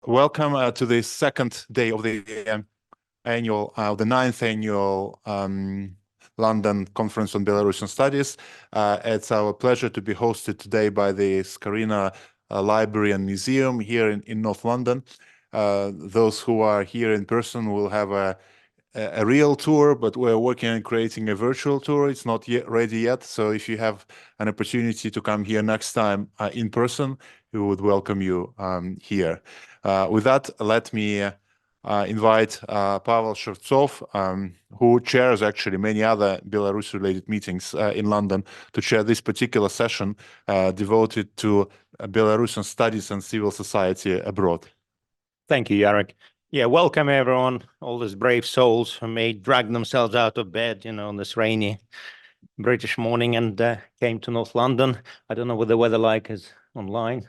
Welcome to the second day of the the ninth annual London Conference on Belarusian Studies. It's our pleasure to be hosted today by the Skaryna Library and Museum here in North London. Those who are here in person will have a real tour, but we're working on creating a virtual tour. It's not yet ready yet, so if you have an opportunity to come here next time in person, we would welcome you here. With that, let me invite Pavel Shevtsov, who chairs actually many other Belarus-related meetings in London, to chair this particular session devoted to Belarusian studies and civil society abroad. Thank you, Yarik. Yeah, welcome everyone, all these brave souls who may drag themselves out of bed, on this rainy British morning and came to North London. I don't know what the weather like is online.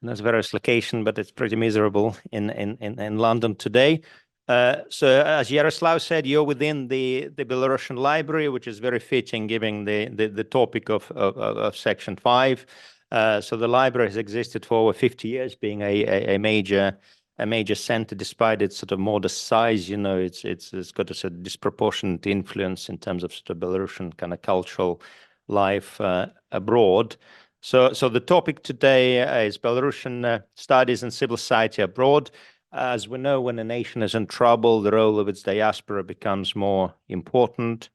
There's various locations, but it's pretty miserable in London today. So as Yaroslav said, you're within the Belarusian Library, which is very fitting given the topic of Section 5. So the library has existed for over 50 years, being a major center, despite its sort of modest size. It's got a sort of disproportionate influence in terms of sort of Belarusian kind of cultural life abroad. So the topic today is Belarusian studies and civil society abroad. As we know, when a nation is in trouble, the role of its diaspora becomes more important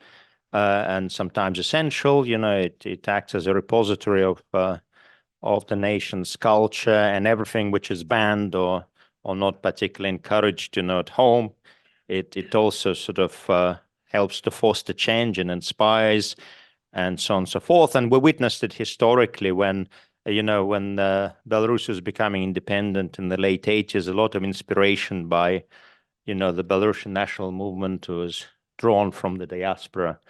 and sometimes essential. It acts as a repository of the nation's culture and everything which is banned or not particularly encouraged, at home. It also sort of helps to foster change and inspires, and so on and so forth. And we witnessed it historically when Belarus was becoming independent in the late 80s, a lot of inspiration by, the Belarusian national movement was drawn from the diaspora,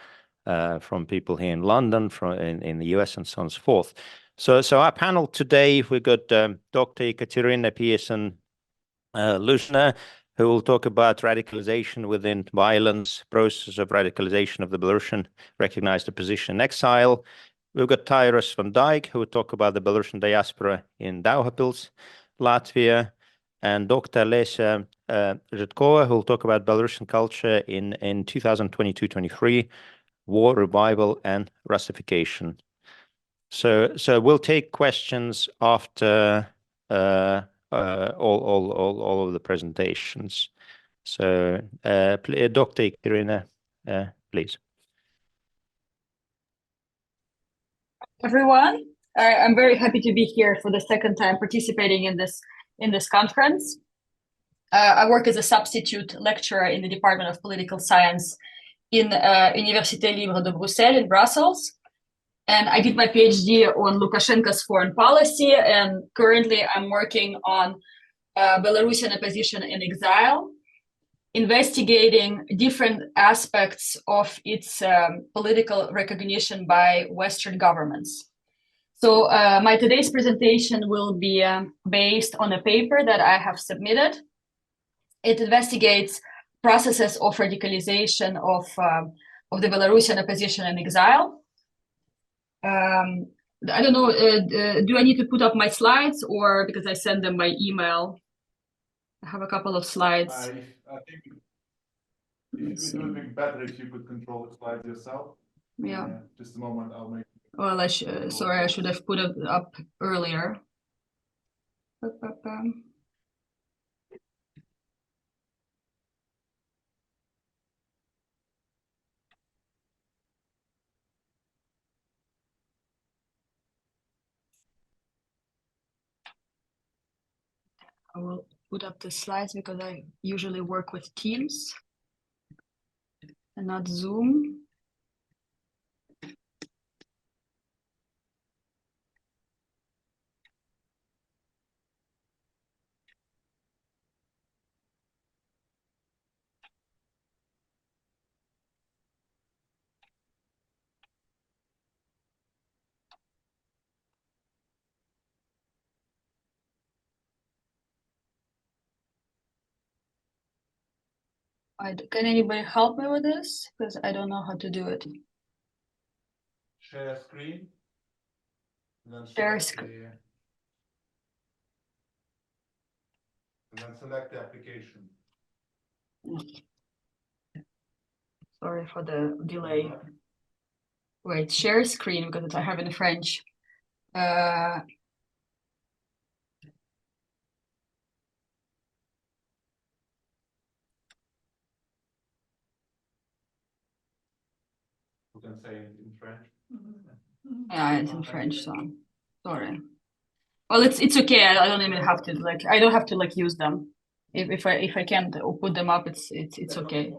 from people here in London, in the US, and so on and so forth. So our panel today, we got Dr. Ekaterina Pierson-Lyzhina, who will talk about radicalization within violence, process of radicalization of the Belarusian recognized opposition in exile. We've got Tyrus from Dyke, who will talk about the Belarusian diaspora in Daugavpils, Latvia, and Dr. Olesia Zhytkova, who will talk about Belarusian culture in 2022-23, war, revival, and Russification. So we'll take questions after all of the presentations. So, Dr. Ekaterina, please. Everyone, I'm very happy to be here for the second time participating in this conference. I work as a substitute lecturer in the Department of Political Science in Université Libre de Bruxelles in Brussels. And I did my PhD on Lukashenko's foreign policy, and currently I'm working on Belarusian opposition in exile, investigating different aspects of its political recognition by Western governments. So my today's presentation will be based on a paper that I have submitted. It investigates processes of radicalization of the Belarusian opposition in exile. I don't know, do I need to put up my slides, or because I send them by email? I have a couple of slides. I think it would be better if you could control the slides yourself. Yeah. Just a moment, I'll make. Well, sorry, I should have put it up earlier. I will put up the slides because I usually work with Teams and not Zoom. Can anybody help me with this? Because I don't know how to do it. Share screen. Then share screen. And then select the application. Sorry for the delay. Wait, share screen because I have it in French. You can say it in French. Yeah, it's in French, so sorry. Well, it's okay. I don't even have to I don't have to use them. If I can't put them up, it's okay.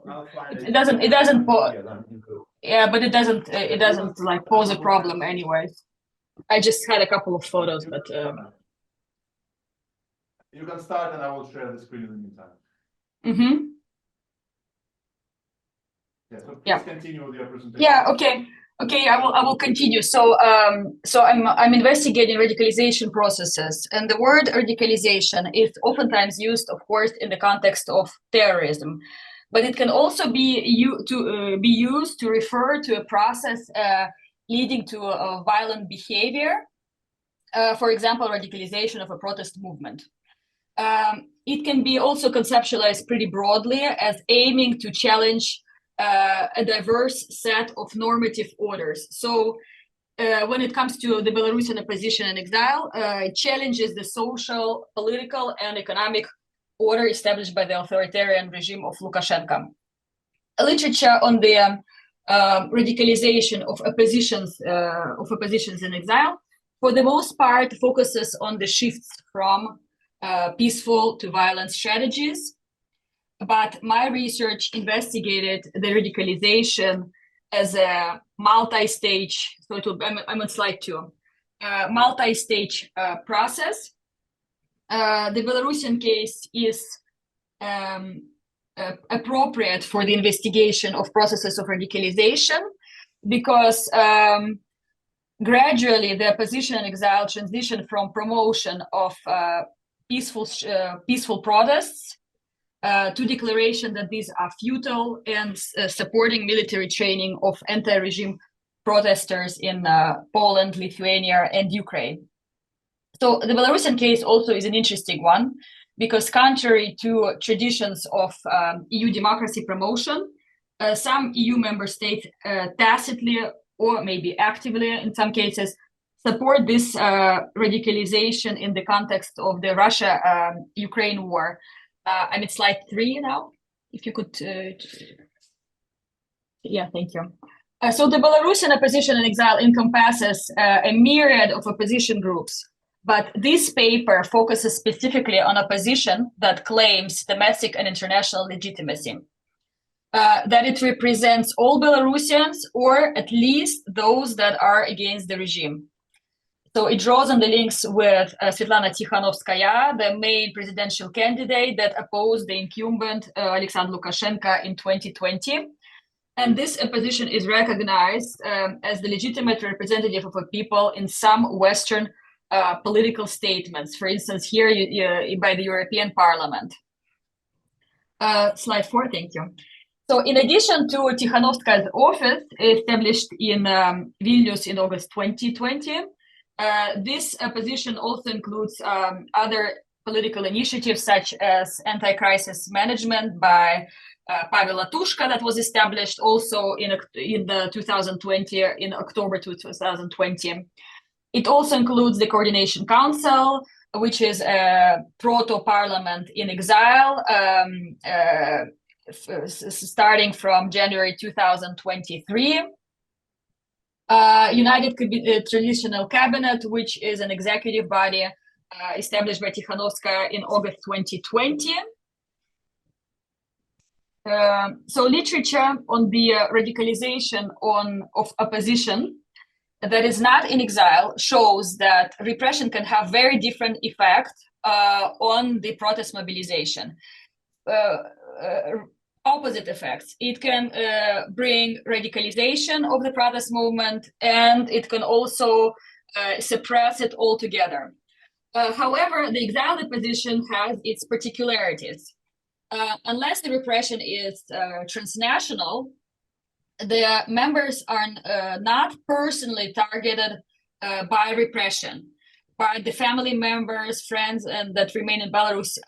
It doesn't yeah, but it doesn't like pose a problem anyway. I just had a couple of photos, but you can start, and I will share the screen in the meantime. Yeah, so please continue with your presentation. Yeah, okay. I will continue. So I'm investigating radicalization processes, and the word radicalization is oftentimes used, of course, in the context of terrorism, but it can also be used to refer to a process leading to violent behavior. For example, radicalization of a protest movement. It can be also conceptualized pretty broadly as aiming to challenge a diverse set of normative orders. So when it comes to the Belarusian opposition in exile, it challenges the social, political, and economic order established by the authoritarian regime of Lukashenko. Literature on the radicalization of oppositions in exile, for the most part, focuses on the shifts from peaceful to violent strategies. But my research investigated the radicalization as a multi-stage, so I'm on slide 2, multi-stage process. The Belarusian case is appropriate for the investigation of processes of radicalization because gradually the opposition in exile transitioned from promotion of peaceful protests to declaration that these are futile and supporting military training of anti-regime protesters in Poland, Lithuania, and Ukraine. So the Belarusian case also is an interesting one because contrary to traditions of EU democracy promotion, some EU member states tacitly or maybe actively in some cases support this radicalization in the context of the Russia-Ukraine war. I'm at slide 3 now. If you could, yeah, thank you. So the Belarusian opposition in exile encompasses a myriad of opposition groups, but this paper focuses specifically on opposition that claims domestic and international legitimacy, that it represents all Belarusians or at least those that are against the regime. So it draws on the links with Svetlana Tikhanovskaya, the main presidential candidate that opposed the incumbent Alexander Lukashenko in 2020. And this opposition is recognized as the legitimate representative of a people in some Western political statements, for instance, here by the European Parliament. Slide 4, thank you. So in addition to Tikhanovskaya's office, established in Vilnius in August 2020, this opposition also includes other political initiatives such as anti-crisis management by Pavel that was established also in the 2020, in October 2020. It also includes the Coordination Council, which is a proto-parliament in exile, starting from January 2023. United Traditional Cabinet, which is an executive body established by Tikhanovskaya in August 2020. So literature on the radicalization of opposition that is not in exile shows that repression can have very different effects on the protest mobilization. Opposite effects. It can bring radicalization of the protest movement, and it can also suppress it altogether. However, the exiled opposition has its particularities. Unless the repression is transnational, the members are not personally targeted by repression, but the family members, friends, and that remain in Belarus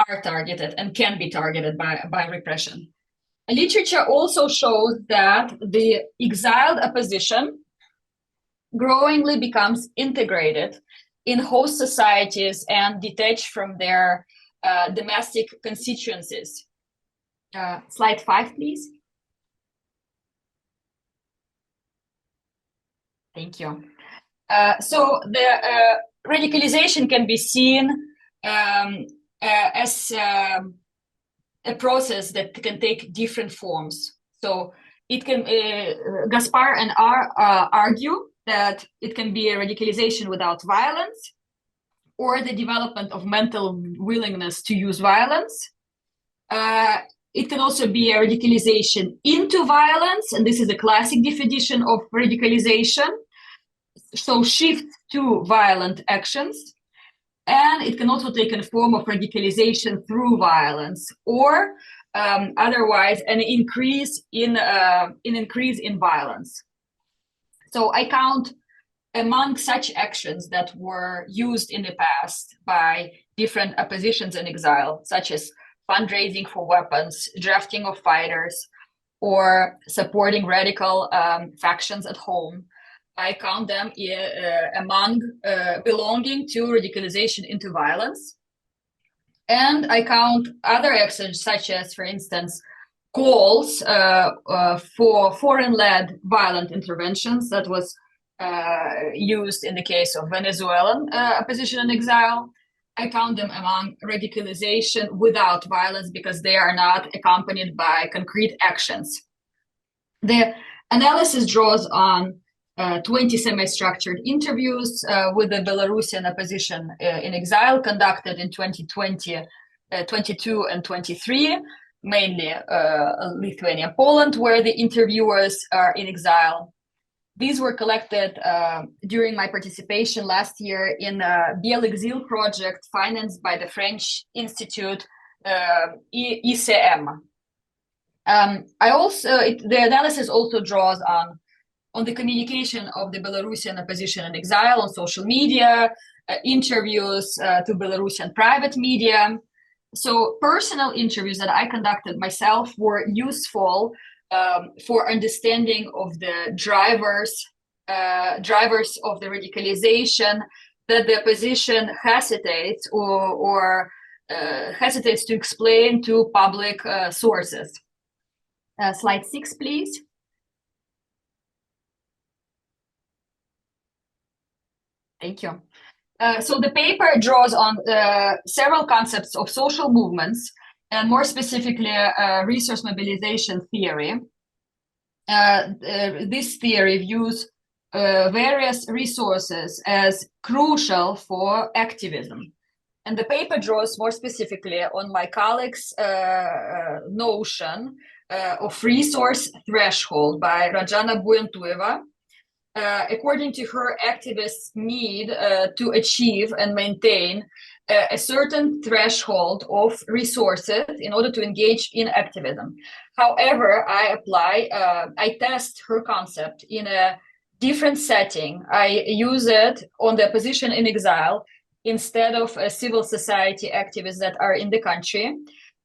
are targeted and can be targeted by repression. Literature also shows that the exiled opposition growingly becomes integrated in host societies and detached from their domestic constituencies. Slide 5, please. Thank you. So the radicalization can be seen as a process that can take different forms. So it can, Gaspar and R argue that it can be a radicalization without violence, or the development of mental willingness to use violence. It can also be a radicalization into violence, and this is a classic definition of radicalization. So shift to violent actions. And it can also take a form of radicalization through violence, or otherwise an increase in violence. So I count among such actions that were used in the past by different oppositions in exile, such as fundraising for weapons, drafting of fighters, or supporting radical factions at home. I count them among belonging to radicalization into violence. And I count other actions such as, for instance, calls for foreign-led violent interventions that was used in the case of Venezuelan opposition in exile. I count them among radicalization without violence because they are not accompanied by concrete actions. The analysis draws on 20 semi-structured interviews with the Belarusian opposition in exile conducted in 2020, 22 and 23, mainly Lithuania, Poland, where the interviewers are in exile. These were collected during my participation last year in a Biel Exile project financed by the French Institute ICM. The analysis also draws on the communication of the Belarusian opposition in exile on social media, interviews to Belarusian private media. So personal interviews that I conducted myself were useful for understanding of the drivers of the radicalization that the opposition hesitates or hesitates to explain to public sources. Slide 6, please. Thank you. So the paper draws on several concepts of social movements, and more specifically, resource mobilization theory. This theory views various resources as crucial for activism. And the paper draws more specifically on my colleague's notion of resource threshold by Rajana Buentuyeva. According to her, activists need to achieve and maintain a certain threshold of resources in order to engage in activism. However, I test her concept in a different setting. I use it on the opposition in exile instead of civil society activists that are in the country.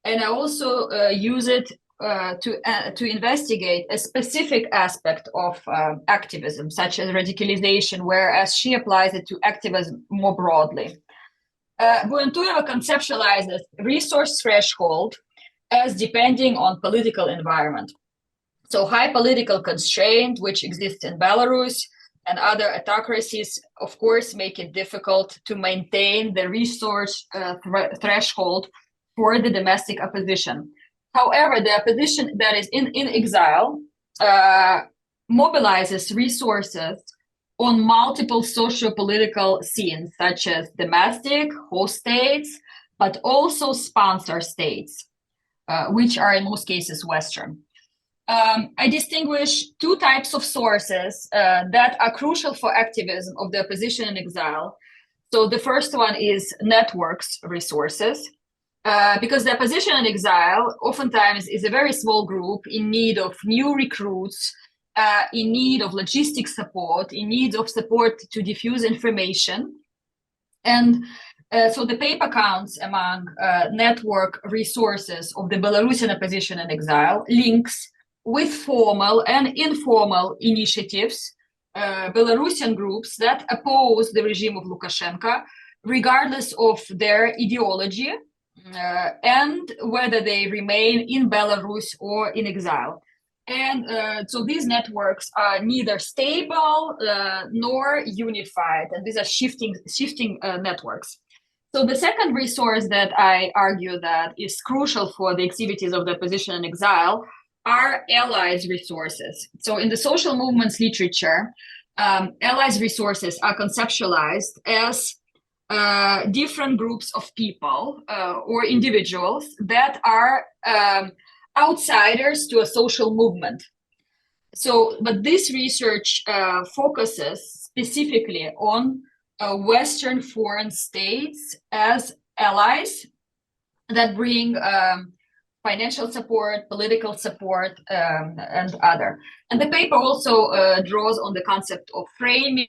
And I also use it to investigate a specific aspect of activism, such as radicalization, whereas she applies it to activism more broadly. Buentuyeva conceptualizes resource threshold as depending on political environment. So high political constraint, which exists in Belarus and other autocracies, of course, make it difficult to maintain the resource threshold for the domestic opposition. However, the opposition that is in exile mobilizes resources on multiple socio-political scenes, such as domestic, host states, but also sponsor states, which are in most cases Western. I distinguish two types of sources that are crucial for activism of the opposition in exile. So the first one is networks resources, because the opposition in exile oftentimes is a very small group in need of new recruits, in need of logistic support, in need of support to diffuse information. And So the paper counts among network resources of the Belarusian opposition in exile, links with formal and informal initiatives, Belarusian groups that oppose the regime of Lukashenko, regardless of their ideology and whether they remain in Belarus or in exile. And so these networks are neither stable nor unified, and these are shifting networks. So the second resource that I argue that is crucial for the activities of the opposition in exile are allies resources. So in the social movements literature, allies resources are conceptualized as different groups of people or individuals that are outsiders to a social movement. So, but this research focuses specifically on Western foreign states as allies that bring financial support, political support, and other. And the paper also draws on the concept of framing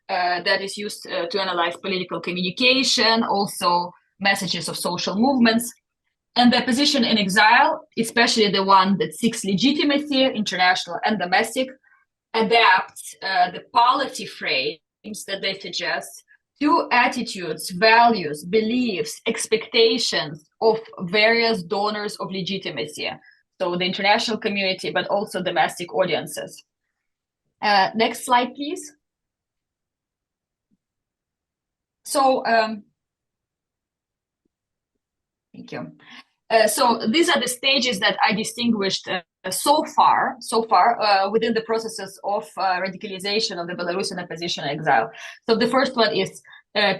that is used to analyze political communication, also messages of social movements. And the opposition in exile, especially the one that seeks legitimacy, international and domestic, adapts the policy frames that they suggest to attitudes, values, beliefs, expectations of various donors of legitimacy. So the international community, but also domestic audiences. Next slide, please. So, thank you. So these are the stages that I distinguished so far within the processes of radicalization of the Belarusian opposition in exile. So the first one is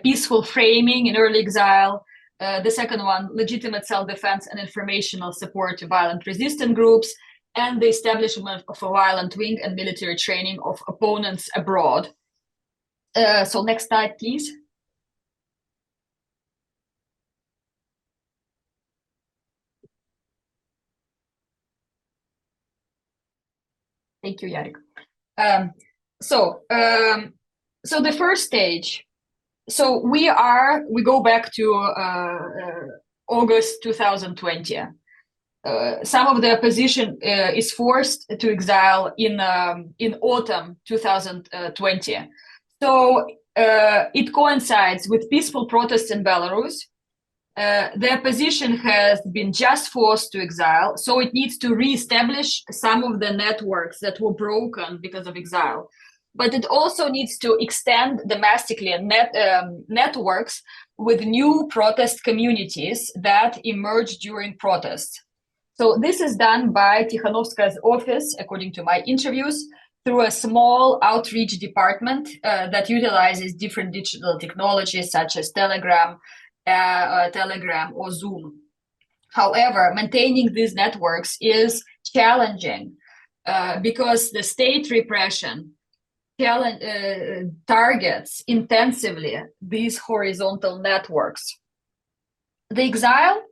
peaceful framing in early exile. The second one, legitimate self-defense and informational support to violent resistant groups, and the establishment of a violent wing and military training of opponents abroad. So next slide, please. Thank you, Yarik. So the first stage. So we go back to August 2020. Some of the opposition is forced to exile in autumn 2020. So it coincides with peaceful protests in Belarus. The opposition has been just forced to exile, so it needs to reestablish some of the networks that were broken because of exile. But it also needs to extend domestically networks with new protest communities that emerge during protests. So this is done by Tikhanovskaya's office, according to my interviews, through a small outreach department that utilizes different digital technologies such as Telegram or Zoom. However, maintaining these networks is challenging because the state repression targets intensively these horizontal networks. The exile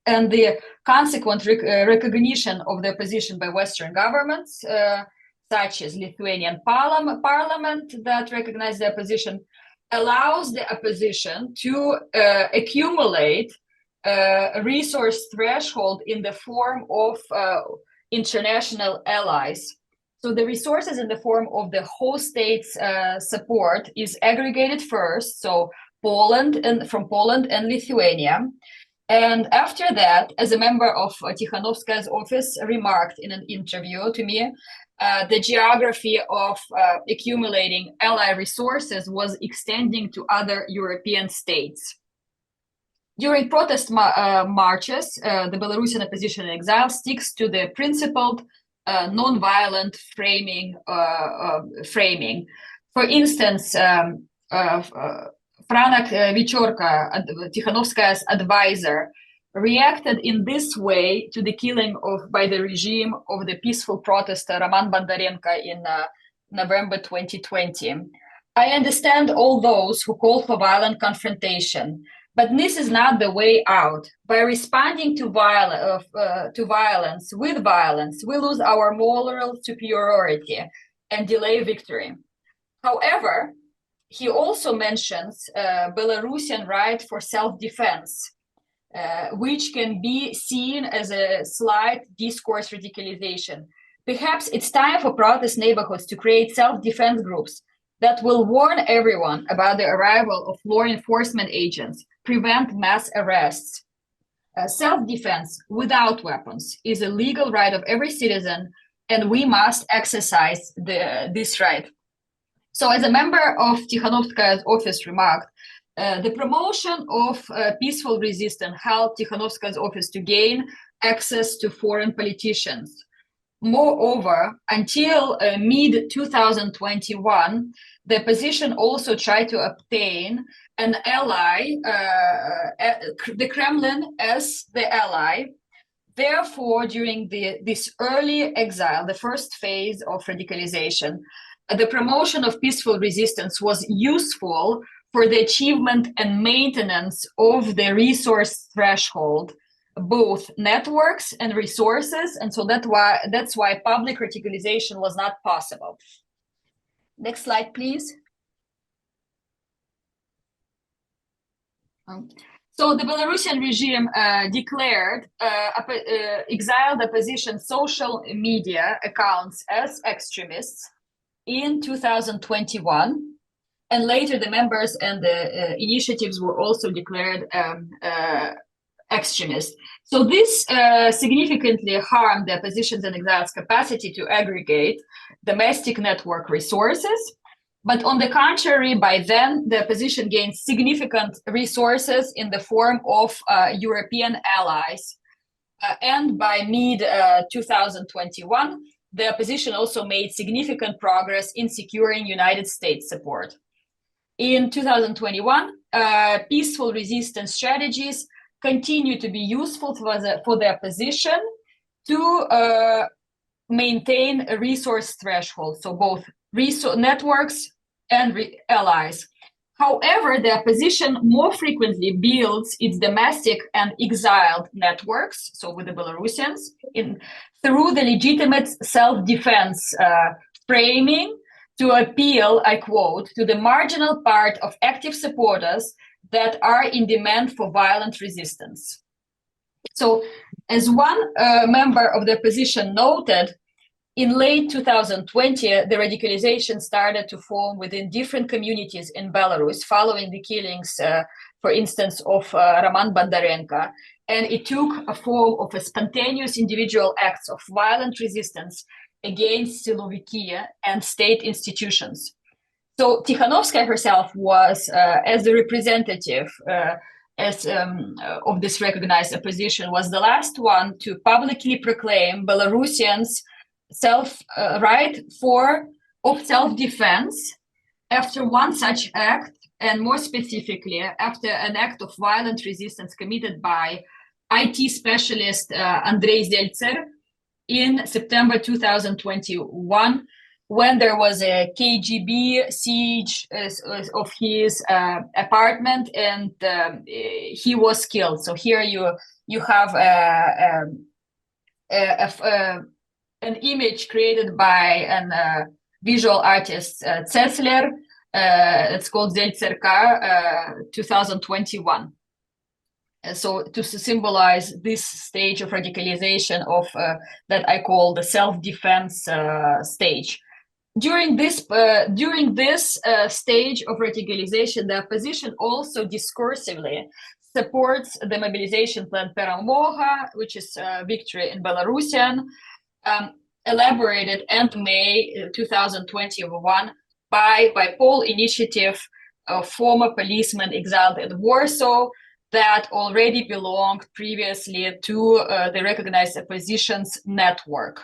and the consequent recognition of the opposition by Western governments, such as Lithuanian parliament that recognize the opposition, allows the opposition to accumulate a resource threshold in the form of international allies. So the resources in the form of the host states support is aggregated first, so from Poland and Lithuania. And after that, as a member of Tikhanovskaya's office remarked in an interview to me, the geography of accumulating ally resources was extending to other European states. During protest marches, the Belarusian opposition in exile sticks to the principled non-violent framing. For instance, Franak Vichorka, Tikhanovskaya's advisor, reacted in this way to the killing by the regime of the peaceful protester Roman Bondarenko in November 2020. I understand all those who call for violent confrontation, but this is not the way out. By responding to violence with violence, we lose our moral superiority and delay victory. However, he also mentions Belarusian right for self-defense, which can be seen as a slight discourse radicalization. Perhaps it's time for protest neighborhoods to create self-defense groups that will warn everyone about the arrival of law enforcement agents, prevent mass arrests. Self-defense without weapons is a legal right of every citizen, and we must exercise this right. So as a member of Tikhanovskaya's office remarked, the promotion of peaceful resistance helped Tikhanovskaya's office to gain access to foreign politicians. Moreover, until mid-2021, the opposition also tried to obtain an ally, the Kremlin as the ally. Therefore, during this early exile, the first phase of radicalization, the promotion of peaceful resistance was useful for the achievement and maintenance of the resource threshold, both networks and resources, and so that's why public radicalization was not possible. Next slide, please. So the Belarusian regime declared exiled opposition social media accounts as extremists in 2021, and later the members and the initiatives were also declared extremist. So this significantly harmed the opposition's and exile's capacity to aggregate domestic network resources. But on the contrary, by then, the opposition gained significant resources in the form of European allies. And by mid-2021, the opposition also made significant progress in securing United States support. In 2021, peaceful resistance strategies continue to be useful for the opposition to maintain a resource threshold, so both networks and allies. However, the opposition more frequently builds its domestic and exiled networks, so with the Belarusians, through the legitimate self-defense framing to appeal, I quote, to the marginal part of active supporters that are in demand for violent resistance. So, as one member of the opposition noted, in late 2020, the radicalization started to form within different communities in Belarus following the killings, for instance, of Roman Bondarenko, and it took a form of a spontaneous individual acts of violent resistance against Siloviki and state institutions. So Tikhanovskaya herself was, as the representative of this recognized opposition, was the last one to publicly proclaim Belarusians' right of self-defense after one such act, and more specifically, after an act of violent resistance committed by IT specialist Andrei Zeltser in September 2021, when there was a KGB siege of his apartment, and he was killed. So here you have an image created by a visual artist, Cesler. It's called Zeltserka 2021. So to symbolize this stage of radicalization of that I call the self-defense stage. During this stage of radicalization, the opposition also discursively supports the mobilization plan Peremoga, which is victory in Belarusian, elaborated end May 2021 by Paul initiative of former policemen exiled in Warsaw that already belonged previously to the recognized opposition's network.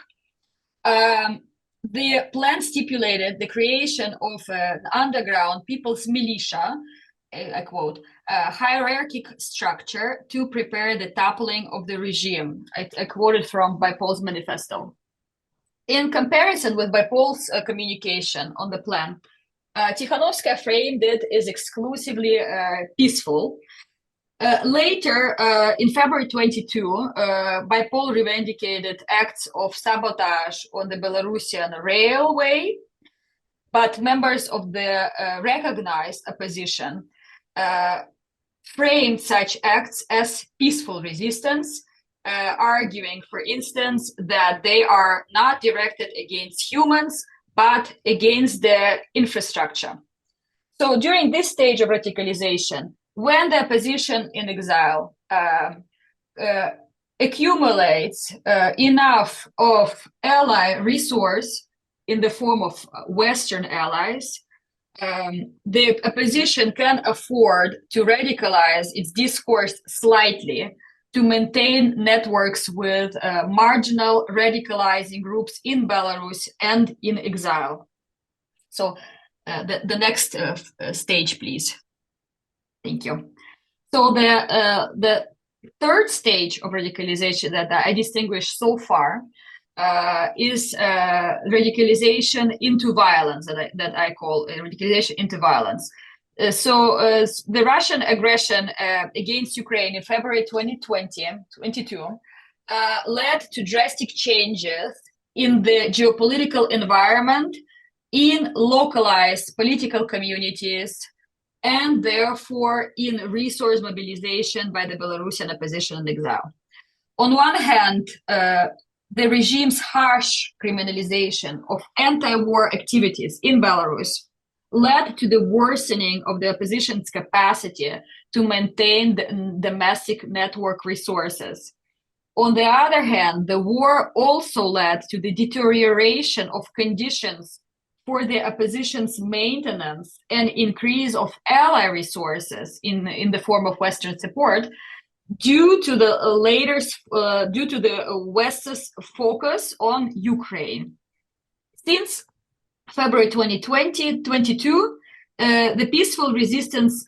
The plan stipulated the creation of an underground people's militia, I quote, a hierarchic structure to prepare the toppling of the regime. I quoted from Paul's manifesto. In comparison with Paul's communication on the plan, Tikhanovskaya framed it as exclusively peaceful. Later, in February 22, Paul revendicated acts of sabotage on the Belarusian railway, but members of the recognized opposition framed such acts as peaceful resistance, arguing, for instance, that they are not directed against humans, but against their infrastructure. So during this stage of radicalization, when the opposition in exile accumulates enough of ally resource in the form of Western allies, the opposition can afford to radicalize its discourse slightly to maintain networks with marginal radicalizing groups in Belarus and in exile. So the next stage, please. Thank you. So the third stage of radicalization that I distinguished so far is radicalization into violence, that I call radicalization into violence. The Russian aggression against Ukraine in February 2022 led to drastic changes in the geopolitical environment, in localized political communities, and therefore in resource mobilization by the Belarusian opposition in exile. On one hand, the regime's harsh criminalization of anti-war activities in Belarus led to the worsening of the opposition's capacity to maintain the domestic network resources. On the other hand, the war also led to the deterioration of conditions for the opposition's maintenance and increase of ally resources in the form of Western support, due to the West's focus on Ukraine. Since February 2022, the peaceful resistance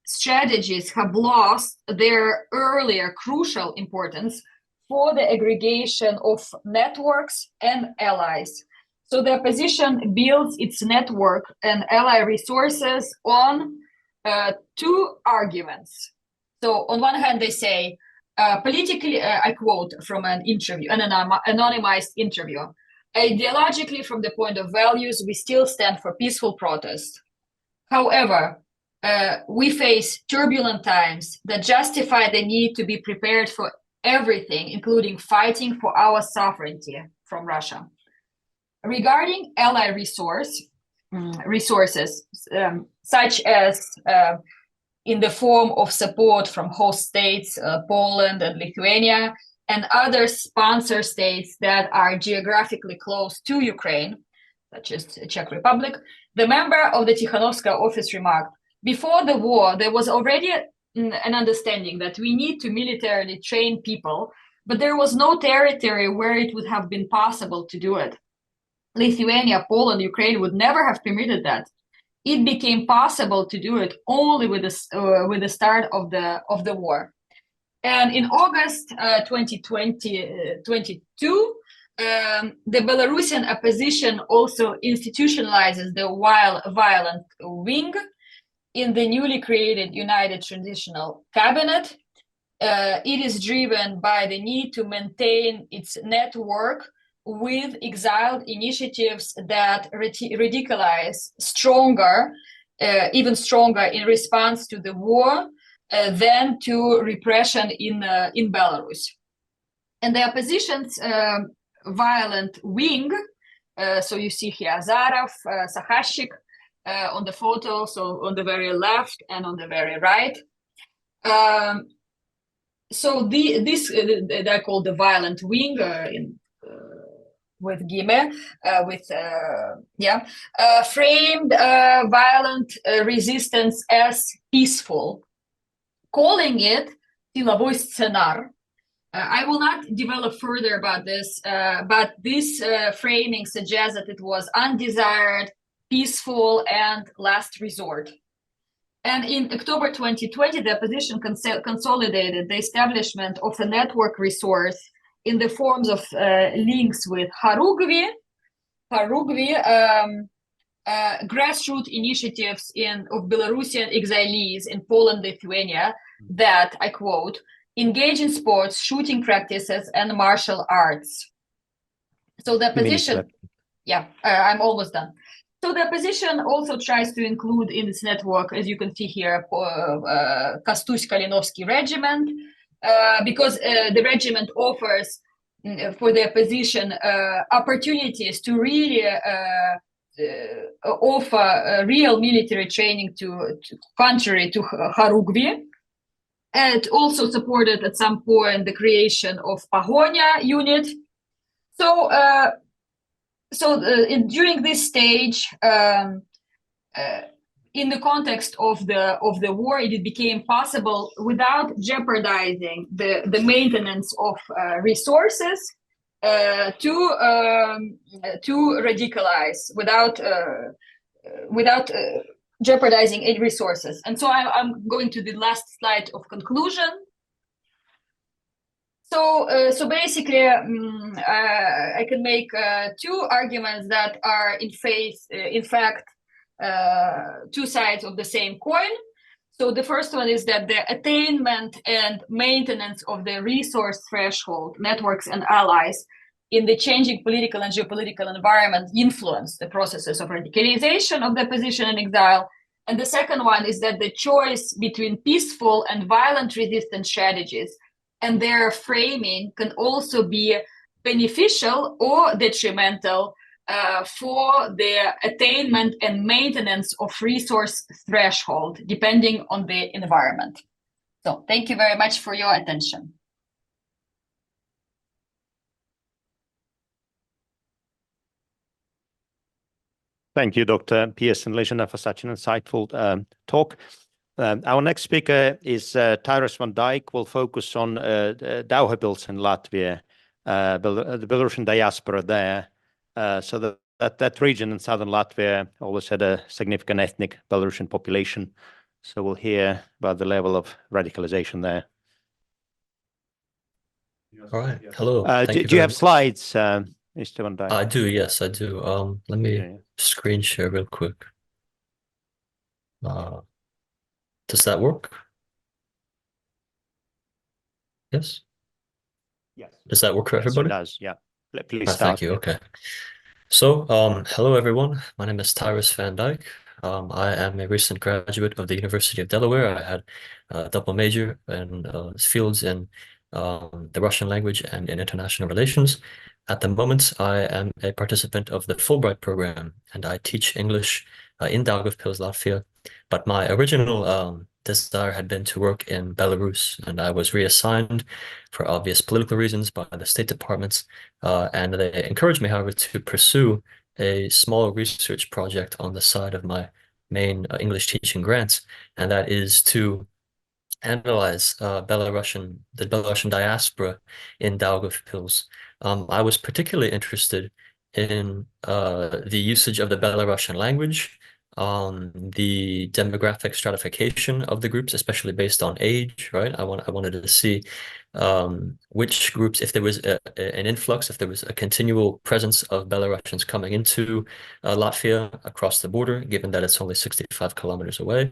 strategies have lost their earlier crucial importance for the aggregation of networks and allies. So the opposition builds its network and ally resources on two arguments. So on one hand, they say, politically, I quote from an interview, an anonymized interview, ideologically, from the point of values, we still stand for peaceful protest. However, we face turbulent times that justify the need to be prepared for everything, including fighting for our sovereignty from Russia. Regarding ally resources, such as in the form of support from host states, Poland and Lithuania, and other sponsor states that are geographically close to Ukraine, such as the Czech Republic, the member of the Tikhanovskaya office remarked, before the war, there was already an understanding that we need to militarily train people, but there was no territory where it would have been possible to do it. Lithuania, Poland, Ukraine would never have permitted that. It became possible to do it only with the start of the war. And in August 2022, the Belarusian opposition also institutionalizes the violent wing in the newly created United Transitional Cabinet. It is driven by the need to maintain its network with exiled initiatives that radicalize even stronger in response to the war than to repression in Belarus. And the opposition's violent wing, so you see here Azarov, Sakhashchik on the photo, so on the very left and on the very right. So this they're called the violent wing with Gime, framed violent resistance as peaceful, calling it silovой scenar. I will not develop further about this, but this framing suggests that it was undesired, peaceful, and last resort. And in October 2020, the opposition consolidated the establishment of a network resource in the forms of links with Harugvi, grassroots initiatives of Belarusian exilees in Poland, Lithuania, that, I quote, engage in sports, shooting practices, and martial arts. So the opposition, I'm almost done. So the opposition also tries to include in its network, as you can see here, Kostuś-Kalinowski regiment, because the regiment offers for the opposition opportunities to really offer real military training to contrary to Harugvi. And also supported at some point the creation of Pahonia unit. So, during this stage, in the context of the war, it became possible without jeopardizing the maintenance of resources to radicalize without jeopardizing any resources. And so I'm going to the last slide of conclusion. So basically, I can make two arguments that are in fact, two sides of the same coin. So the first one is that the attainment and maintenance of the resource threshold, networks and allies in the changing political and geopolitical environment influence the processes of radicalization of the opposition in exile. And the second one is that the choice between peaceful and violent resistance strategies and their framing can also be beneficial or detrimental for the attainment and maintenance of resource threshold, depending on the environment. So thank you very much for your attention. Thank you, Dr. Pierson-Lyzhina, for such an insightful talk. Our next speaker is Tyrus van Dyke. Will focus on Daugavpils in Latvia, the Belarusian diaspora there. So that region in southern Latvia always had a significant ethnic Belarusian population. So we'll hear about the level of radicalization there. All right. Hello. Do you have slides, Mr. van Dyke? I do. Yes, I do. Let me screen share real quick. Does that work? Yes. Yes. Does that work for everybody? Yes, it does. Yeah. Please start. Thank you. Okay. So, hello everyone. My name is Tyrus van Dyke. I am a recent graduate of the University of Delaware. I had a double major in fields in the Russian language and in international relations. At the moment, I am a participant of the Fulbright program, and I teach English in Daugavpils, Latvia. But my original desire had been to work in Belarus, and I was reassigned for obvious political reasons by the State Departments, and they encouraged me, however, to pursue a small research project on the side of my main English teaching grants, and that is to analyze the Belarusian diaspora in Daugavpils. I was particularly interested in the usage of the Belarusian language, the demographic stratification of the groups, especially based on age, right? I wanted to see which groups, if there was an influx, if there was a continual presence of Belarusians coming into Latvia across the border, given that it's only 65 kilometers away.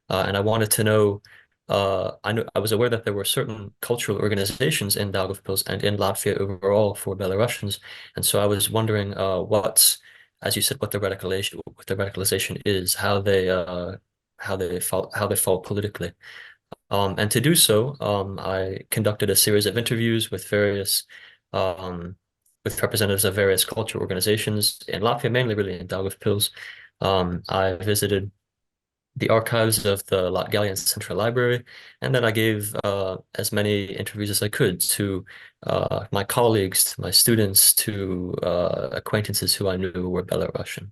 And I wanted to know, I was aware that there were certain cultural organizations in Daugavpils and in Latvia overall for Belarusians, and so I was wondering as you said, what the radicalization is, how they fall politically, and to do so, I conducted a series of interviews with representatives of various cultural organizations in Latvia, mainly really in Daugavpils. I visited the archives of the Latgalian Central Library, and then I gave as many interviews as I could to my colleagues, to my students, to acquaintances who I knew were Belarusian.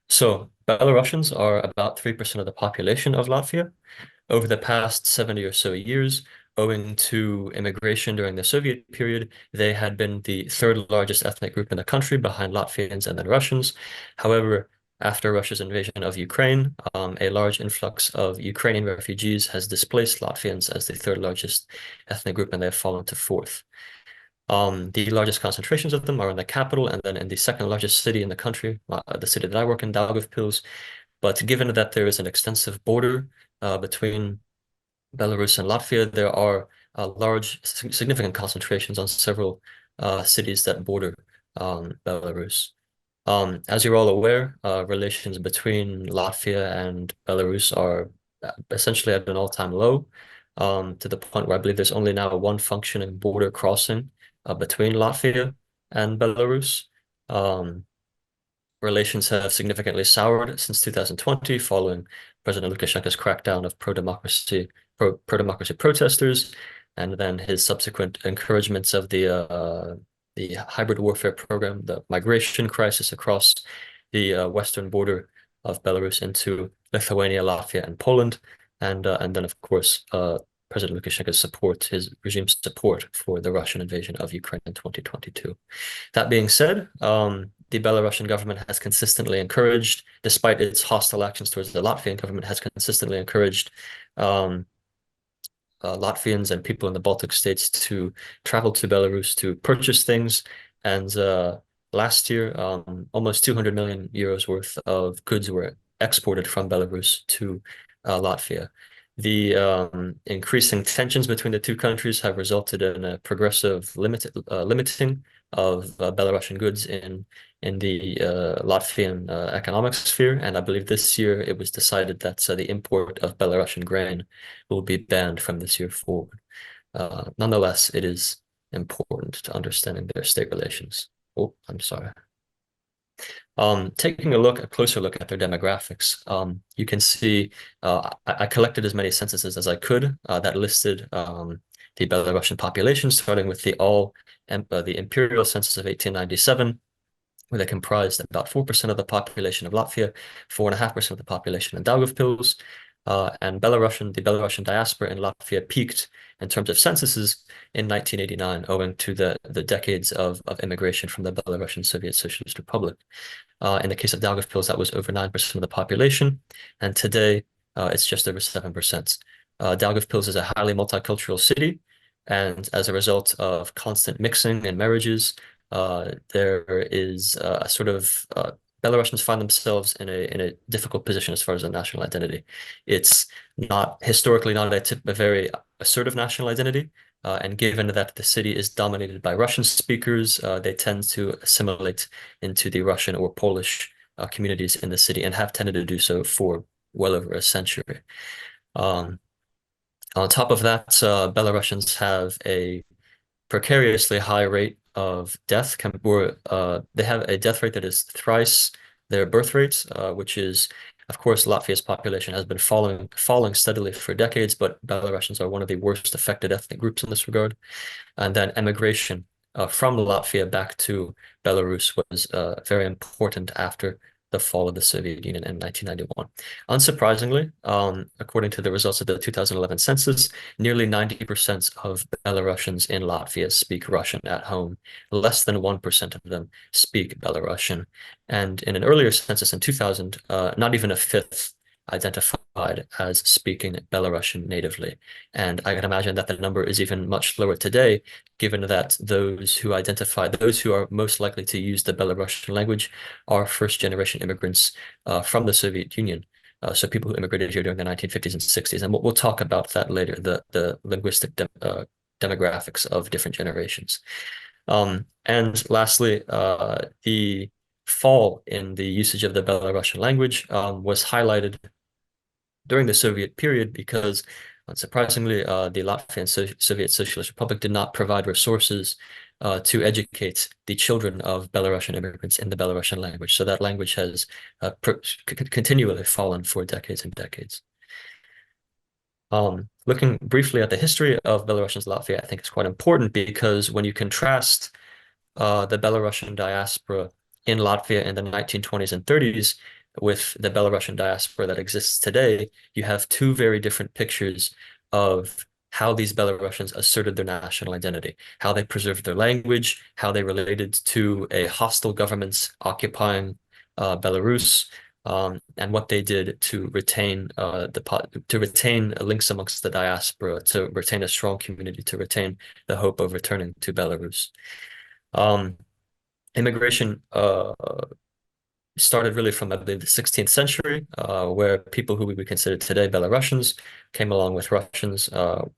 So Belarusians are about 3% of the population of Latvia. Over the past 70 or so years, owing to immigration during the Soviet period, they had been the third largest ethnic group in the country, behind Latvians and then Russians. However, after Russia's invasion of Ukraine, a large influx of Ukrainian refugees has displaced Latvians as the third largest ethnic group, and they have fallen to fourth. The largest concentrations of them are in the capital and then in the second largest city in the country, the city that I work in, Daugavpils. But given that there is an extensive border between Belarus and Latvia, there are large, significant concentrations on several cities that border Belarus. As you're all aware, relations between Latvia and Belarus are essentially at an all-time low, to the point where I believe there's only now one functioning border crossing between Latvia and Belarus. Relations have significantly soured since 2020 following President Lukashenko's crackdown of pro-democracy protesters, and then his subsequent encouragements of the hybrid warfare program, the migration crisis across the western border of Belarus into Lithuania, Latvia, and Poland, and then of course President Lukashenko's support, his regime's support for the Russian invasion of Ukraine in 2022. That being said, the Belarusian government has consistently encouraged, despite its hostile actions towards the Latvian government, has consistently encouraged Latvians and people in the Baltic states to travel to Belarus to purchase things. And last year, almost 200 million euros worth of goods were exported from Belarus to Latvia. The increasing tensions between the two countries have resulted in a progressive limiting of Belarusian goods in the Latvian economic sphere, and I believe this year it was decided that the import of Belarusian grain will be banned from this year forward. Nonetheless, it is important to understanding their state relations. Oh, I'm sorry. Taking a closer look at their demographics, you can see I collected as many censuses as I could that listed the Belarusian population, starting with the imperial census of 1897, where they comprised about 4% of the population of Latvia, 4.5% of the population in Daugavpils, and the Belarusian diaspora in Latvia peaked in terms of censuses in 1989, owing to the decades of immigration from the Belarusian Soviet Socialist Republic. In the case of Daugavpils, that was over 9% of the population, and today it's just over 7%. Daugavpils is a highly multicultural city, and as a result of constant mixing and marriages, there is a sort of Belarusians find themselves in a difficult position as far as their national identity. It's historically not a very assertive national identity, and given that the city is dominated by Russian speakers, they tend to assimilate into the Russian or Polish communities in the city, and have tended to do so for well over a century. On top of that, Belarusians have a precariously high rate of death, they have a death rate that is thrice their birth rates, which is, of course, Latvia's population has been falling steadily for decades, but Belarusians are one of the worst affected ethnic groups in this regard. And then emigration from Latvia back to Belarus was very important after the fall of the Soviet Union in 1991. Unsurprisingly, according to the results of the 2011 census, nearly 90% of Belarusians in Latvia speak Russian at home. Less than 1% of them speak Belarusian. And in an earlier census in 2000, not even a fifth identified as speaking Belarusian natively. And I can imagine that the number is even much lower today, given that those who are most likely to use the Belarusian language are first-generation immigrants from the Soviet Union. So people who immigrated here during the 1950s and 60s. And we'll talk about that later, the linguistic demographics of different generations. And lastly, the fall in the usage of the Belarusian language was highlighted during the Soviet period because, unsurprisingly, the Latvian Soviet Socialist Republic did not provide resources to educate the children of Belarusian immigrants in the Belarusian language. So that language has continually fallen for decades and decades. Looking briefly at the history of Belarusians in Latvia, I think it's quite important because when you contrast the Belarusian diaspora in Latvia in the 1920s and 30s with the Belarusian diaspora that exists today, you have two very different pictures of how these Belarusians asserted their national identity, how they preserved their language, how they related to a hostile government occupying Belarus, and what they did to retain links amongst the diaspora, to retain a strong community, to retain the hope of returning to Belarus. Immigration started really from, I believe, the 16th century, where people who we would consider today Belarusians came along with Russians,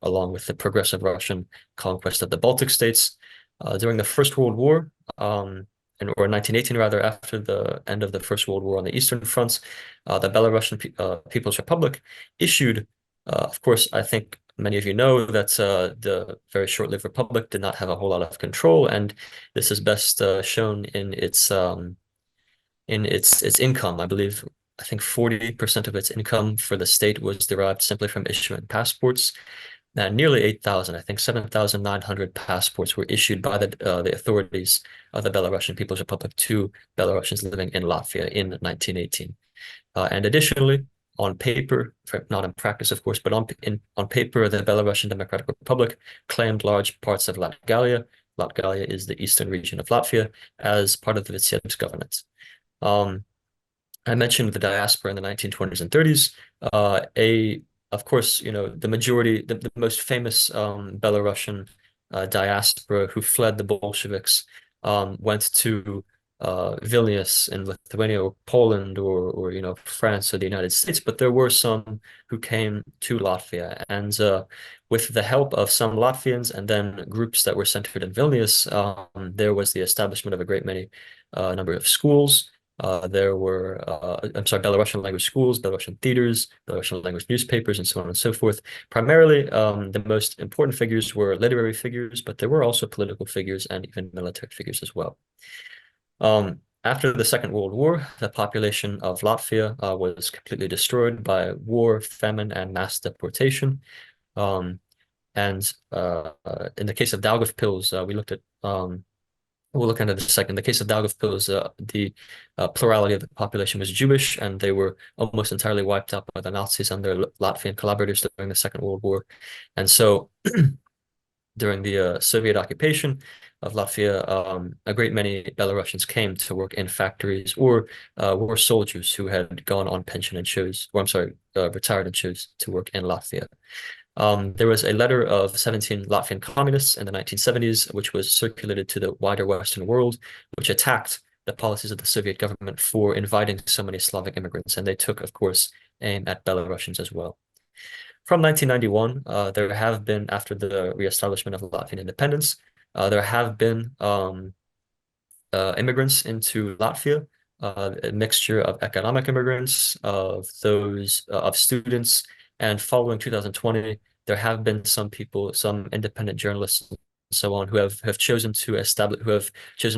along with the progressive Russian conquest of the Baltic states. During the First World War, or 1918 rather, after the end of the First World War on the Eastern fronts, the Belarusian People's Republic issued, of course, I think many of you know that the very short-lived republic did not have a whole lot of control, and this is best shown in its income. I think 40% of its income for the state was derived simply from issuing passports. Nearly 8,000, I think 7,900 passports were issued by the authorities of the Belarusian People's Republic to Belarusians living in Latvia in 1918. And additionally, on paper, not in practice, of course, but on paper, the Belarusian Democratic Republic claimed large parts of Latgalia. Latgalia is the eastern region of Latvia, as part of its governance. I mentioned the diaspora in the 1920s and 30s. Of course, the most famous Belarusian diaspora who fled the Bolsheviks went to Vilnius in Lithuania or Poland or France or the United States, but there were some who came to Latvia, and with the help of some Latvians and then groups that were centered in Vilnius, there was the establishment of a great many number of schools. There were, Belarusian language schools, Belarusian theaters, Belarusian language newspapers, and so on and so forth. Primarily, the most important figures were literary figures, but there were also political figures and even military figures as well. After the Second World War, the population of Latvia was completely destroyed by war, famine, and mass deportation. And in the case of Daugavpils, we'll look at it in a second. In the case of Daugavpils, the plurality of the population was Jewish, and they were almost entirely wiped out by the Nazis and their Latvian collaborators during the Second World War. And so during the Soviet occupation of Latvia, a great many Belarusians came to work in factories or were soldiers who had gone on pension and retired and chose to work in Latvia. There was a letter of 17 Latvian communists in the 1970s, which was circulated to the wider Western world, which attacked the policies of the Soviet government for inviting so many Slavic immigrants. And they took, of course, aim at Belarusians as well. From 1991, there have been, after the reestablishment of Latvian independence, there have been immigrants into Latvia, a mixture of economic immigrants, of students. And following 2020, there have been some people, some independent journalists and so on, who have chosen to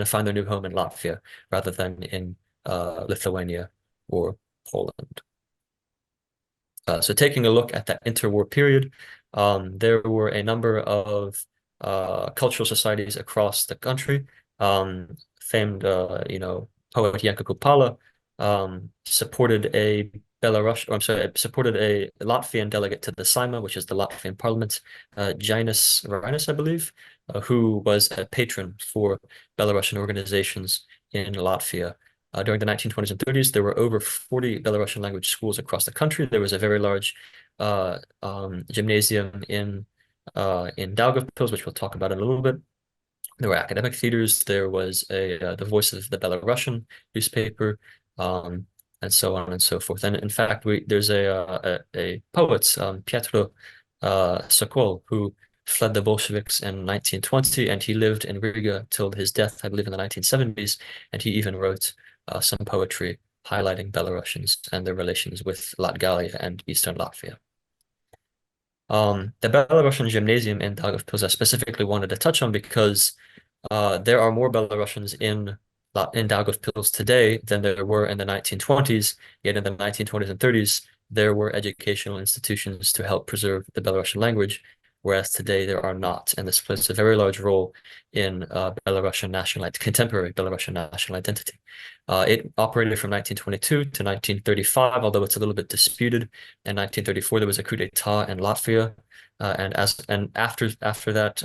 find their new home in Latvia rather than in Lithuania or Poland. So taking a look at that interwar period, there were a number of cultural societies across the country. Famed, poet Janka Kupala supported a Latvian delegate to the Saima, which is the Latvian parliament, Jānis Vainis, I believe, who was a patron for Belarusian organizations in Latvia. During the 1920s and 30s, there were over 40 Belarusian language schools across the country. There was a very large gymnasium in Daugavpils, which we'll talk about in a little bit. There were academic theaters. There was the Voice of the Belarusian newspaper, and so on and so forth. And in fact, there's a poet, Piotr Sokol, who fled the Bolsheviks in 1920, and he lived in Riga till his death, I believe, in the 1970s. And he even wrote some poetry highlighting Belarusians and their relations with Latgalia and Eastern Latvia. The Belarusian gymnasium in Daugavpils I specifically wanted to touch on because there are more Belarusians in Daugavpils today than there were in the 1920s, yet in the 1920s and 30s, there were educational institutions to help preserve the Belarusian language, whereas today there are not. And this plays a very large role in contemporary Belarusian national identity. It operated from 1922 to 1935, although it's a little bit disputed. In 1934, there was a coup d'etat in Latvia, and after that,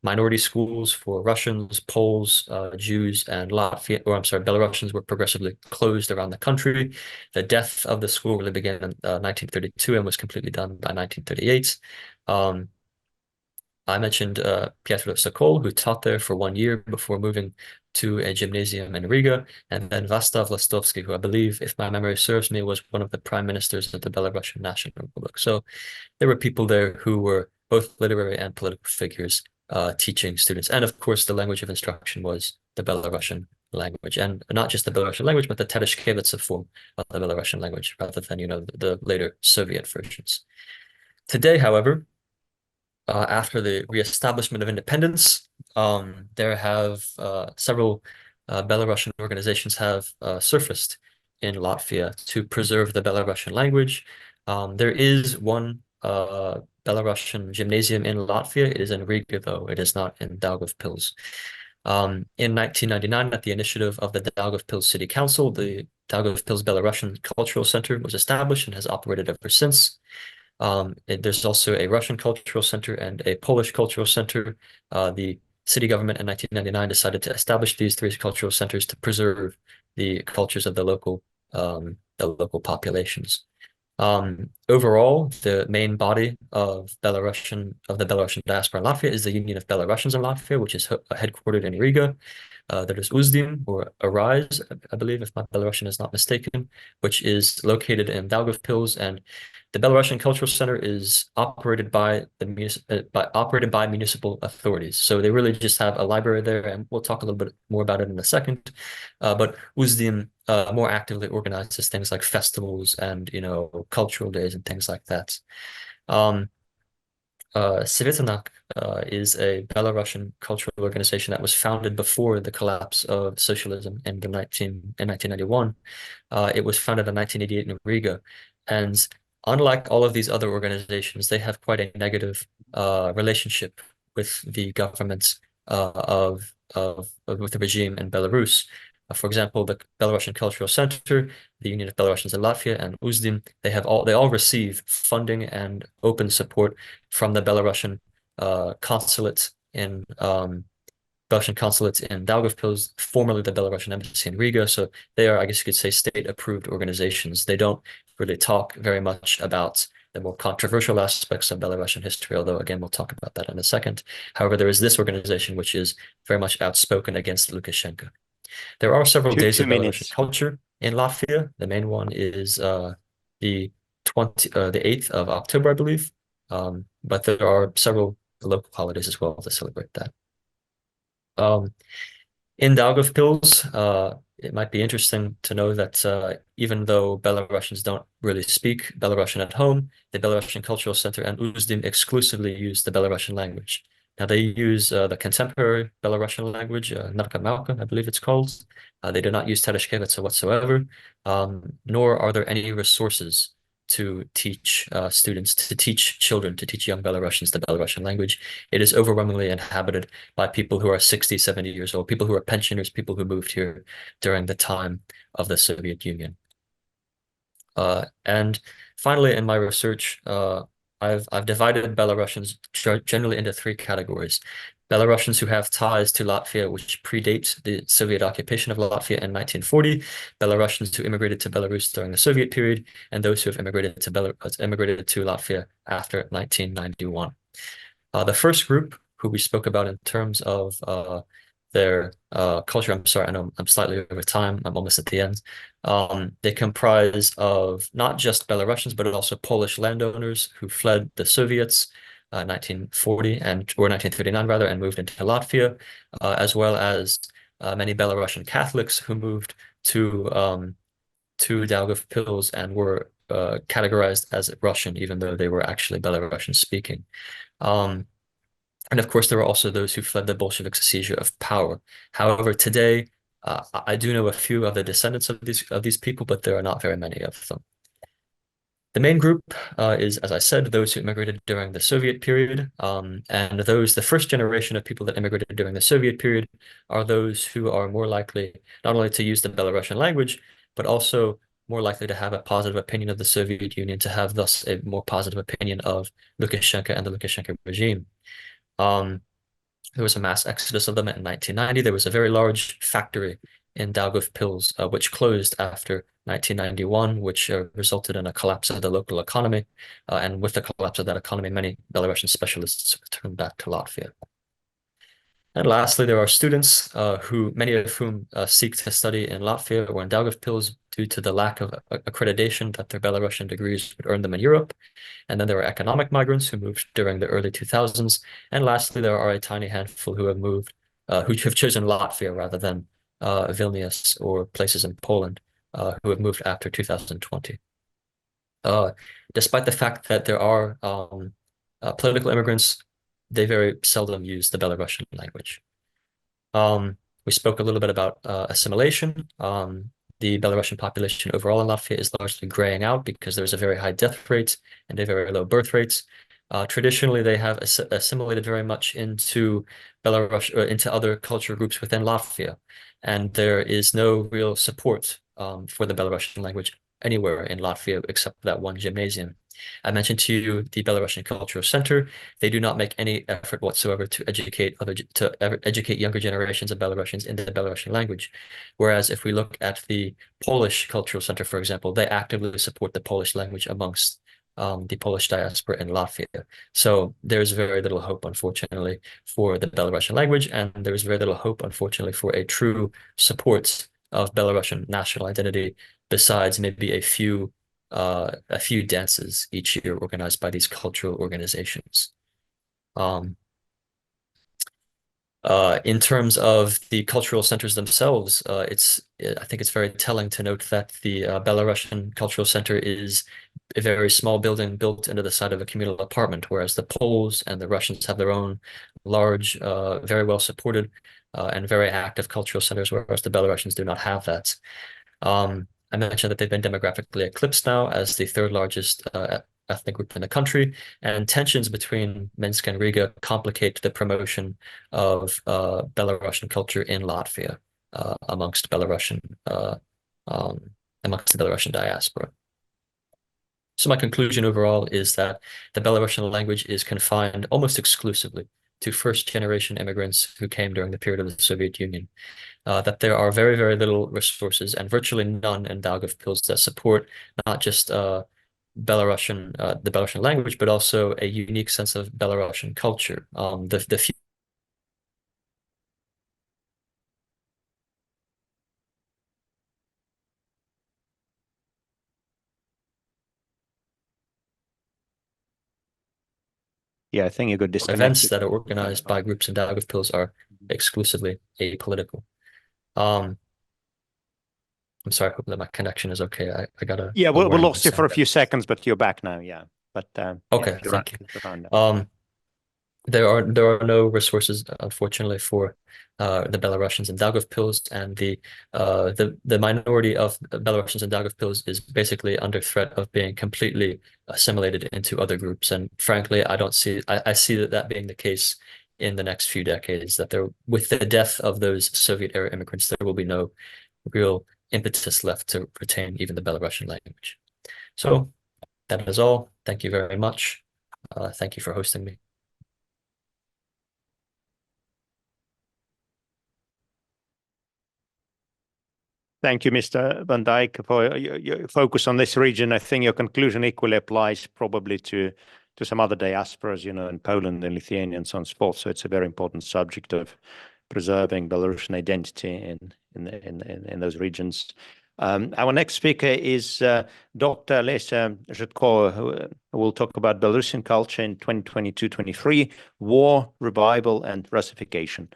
minority schools for Russians, Poles, Jews, and Belarusians were progressively closed around the country. The death of the school really began in 1932 and was completely done by 1938. I mentioned Piotr Sokol, who taught there for 1 year before moving to a gymnasium in Riga, and then Vastav Lastovsky, who I believe, if my memory serves me, was one of the prime ministers of the Belarusian National Republic. So there were people there who were both literary and political figures teaching students. And of course, the language of instruction was the Belarusian language, and not just the Belarusian language, but the Tereshkevitsa form of the Belarusian language, rather than, the later Soviet versions. Today, however, after the reestablishment of independence, there have several Belarusian organizations have surfaced in Latvia to preserve the Belarusian language. There is one Belarusian gymnasium in Latvia. It is in Riga, though. It is not in Daugavpils. In 1999, at the initiative of the Daugavpils City Council, the Daugavpils Belarusian Cultural Center was established and has operated ever since. There's also a Russian Cultural Center and a Polish Cultural Center. The city government in 1999 decided to establish these three cultural centers to preserve the cultures of the local populations. Overall, the main body of the Belarusian diaspora in Latvia is the Union of Belarusians in Latvia, which is headquartered in Riga. There is Uzdim, or Arise, I believe, if my Belarusian is not mistaken, which is located in Daugavpils, and the Belarusian Cultural Center is operated by municipal authorities. So they really just have a library there, and we'll talk a little bit more about it in a second. But Uzdim more actively organizes things like festivals and cultural days and things like that. Shevtsov is a Belarusian cultural organization that was founded before the collapse of socialism in 1991. It was founded in 1988 in Riga, and unlike all of these other organizations, they have quite a negative relationship with the government with the regime in Belarus. For example, the Belarusian Cultural Center, the Union of Belarusians in Latvia, and Uzdim, they all receive funding and open support from the Belarusian consulate in Daugavpils, formerly the Belarusian embassy in Riga. So they are, I guess you could say, state-approved organizations. They don't really talk very much about the more controversial aspects of Belarusian history, although, again, we'll talk about that in a second. However, there is this organization which is very much outspoken against Lukashenko. There are several days of Belarusian culture in Latvia. The main one is the 8th of October, I believe. But there are several local holidays as well to celebrate that. In Daugavpils, it might be interesting to know that even though Belarusians don't really speak Belarusian at home, the Belarusian Cultural Center and Uzdim exclusively use the Belarusian language. Now, they use the contemporary Belarusian language, Narka, I believe it's called. They do not use Tereshkevitsa whatsoever, nor are there any resources to teach students, to teach children, to teach young Belarusians the Belarusian language. It is overwhelmingly inhabited by people who are 60, 70 years old, people who are pensioners, people who moved here during the time of the Soviet Union. And finally, in my research, I've divided Belarusians generally into three categories. Belarusians who have ties to Latvia, which predate the Soviet occupation of Latvia in 1940, Belarusians who immigrated to Belarus during the Soviet period, and those who have immigrated to Latvia after 1991. The first group, who we spoke about in terms of their culture, I'm sorry, I know I'm slightly over time, I'm almost at the end. They comprise of not just Belarusians, but also Polish landowners who fled the Soviets 1940 or 1939 rather, and moved into Latvia, as well as many Belarusian Catholics who moved to Daugavpils and were categorized as Russian, even though they were actually Belarusian speaking. And of course, there were also those who fled the Bolshevik seizure of power. However, today, I do know a few of the descendants of these people, but there are not very many of them. The main group is, as I said, those who immigrated during the Soviet period, and the first generation of people that immigrated during the Soviet period are those who are more likely not only to use the Belarusian language, but also more likely to have a positive opinion of the Soviet Union, to have thus a more positive opinion of Lukashenko and the Lukashenko regime. There was a mass exodus of them in 1990. There was a very large factory in Daugavpils, which closed after 1991, which resulted in a collapse of the local economy. And with the collapse of that economy, many Belarusian specialists returned back to Latvia. And lastly, there are students many of whom seek to study in Latvia or in Daugavpils due to the lack of accreditation that their Belarusian degrees would earn them in Europe. And then there are economic migrants who moved during the early 2000s. And lastly, there are a tiny handful who have moved, who have chosen Latvia rather than Vilnius or places in Poland, who have moved after 2020. Despite the fact that there are political immigrants, they very seldom use the Belarusian language. We spoke a little bit about assimilation. The Belarusian population overall in Latvia is largely graying out because there's a very high death rate and a very low birth rates. Traditionally, they have assimilated very much into Belarus or into other culture groups within Latvia, and there is no real support for the Belarusian language anywhere in Latvia except that one gymnasium. I mentioned to you the Belarusian Cultural Center. They do not make any effort whatsoever to educate younger generations of Belarusians in the Belarusian language. Whereas if we look at the Polish Cultural Center, for example, they actively support the Polish language amongst the Polish diaspora in Latvia. So there's very little hope, unfortunately, for the Belarusian language, and there's very little hope, unfortunately, for a true support of Belarusian national identity, besides maybe a few dances each year organized by these cultural organizations. In terms of the cultural centers themselves, I think it's very telling to note that the Belarusian Cultural Center is a very small building built into the side of a communal apartment, whereas the Poles and the Russians have their own large, very well supported and very active cultural centers, whereas the Belarusians do not have that. I mentioned that they've been demographically eclipsed now as the third largest ethnic group in the country, and tensions between Minsk and Riga complicate the promotion of Belarusian culture in Latvia amongst the Belarusian diaspora. So my conclusion overall is that the Belarusian language is confined almost exclusively to first-generation immigrants who came during the period of the Soviet Union. That there are very, very little resources and virtually none in Daugavpils that support not just the Belarusian language, but also a unique sense of Belarusian culture. Yeah, I think you got disconnected. Events that are organized by groups in Daugavpils are exclusively apolitical. I'm sorry, I hope that my connection is okay. I got a we lost you for a few seconds, but you're back now. Yeah, but okay, thank you. There are no resources, unfortunately, for the Belarusians in Daugavpils, and the minority of Belarusians in Daugavpils is basically under threat of being completely assimilated into other groups. And frankly, I see that being the case in the next few decades. That with the death of those Soviet-era immigrants, there will be no real impetus left to retain even the Belarusian language. So that is all. Thank you very much. Thank you for hosting me. Thank you, Mr. Van Dyke, for your focus on this region. I think your conclusion equally applies probably to some other diasporas, in Poland and Lithuania and so on and so forth. So it's a very important subject of preserving Belarusian identity in those regions. Our next speaker is Dr. Olesia Zhytkova, who will talk about Belarusian culture in 2022-23, war, revival, and Russification.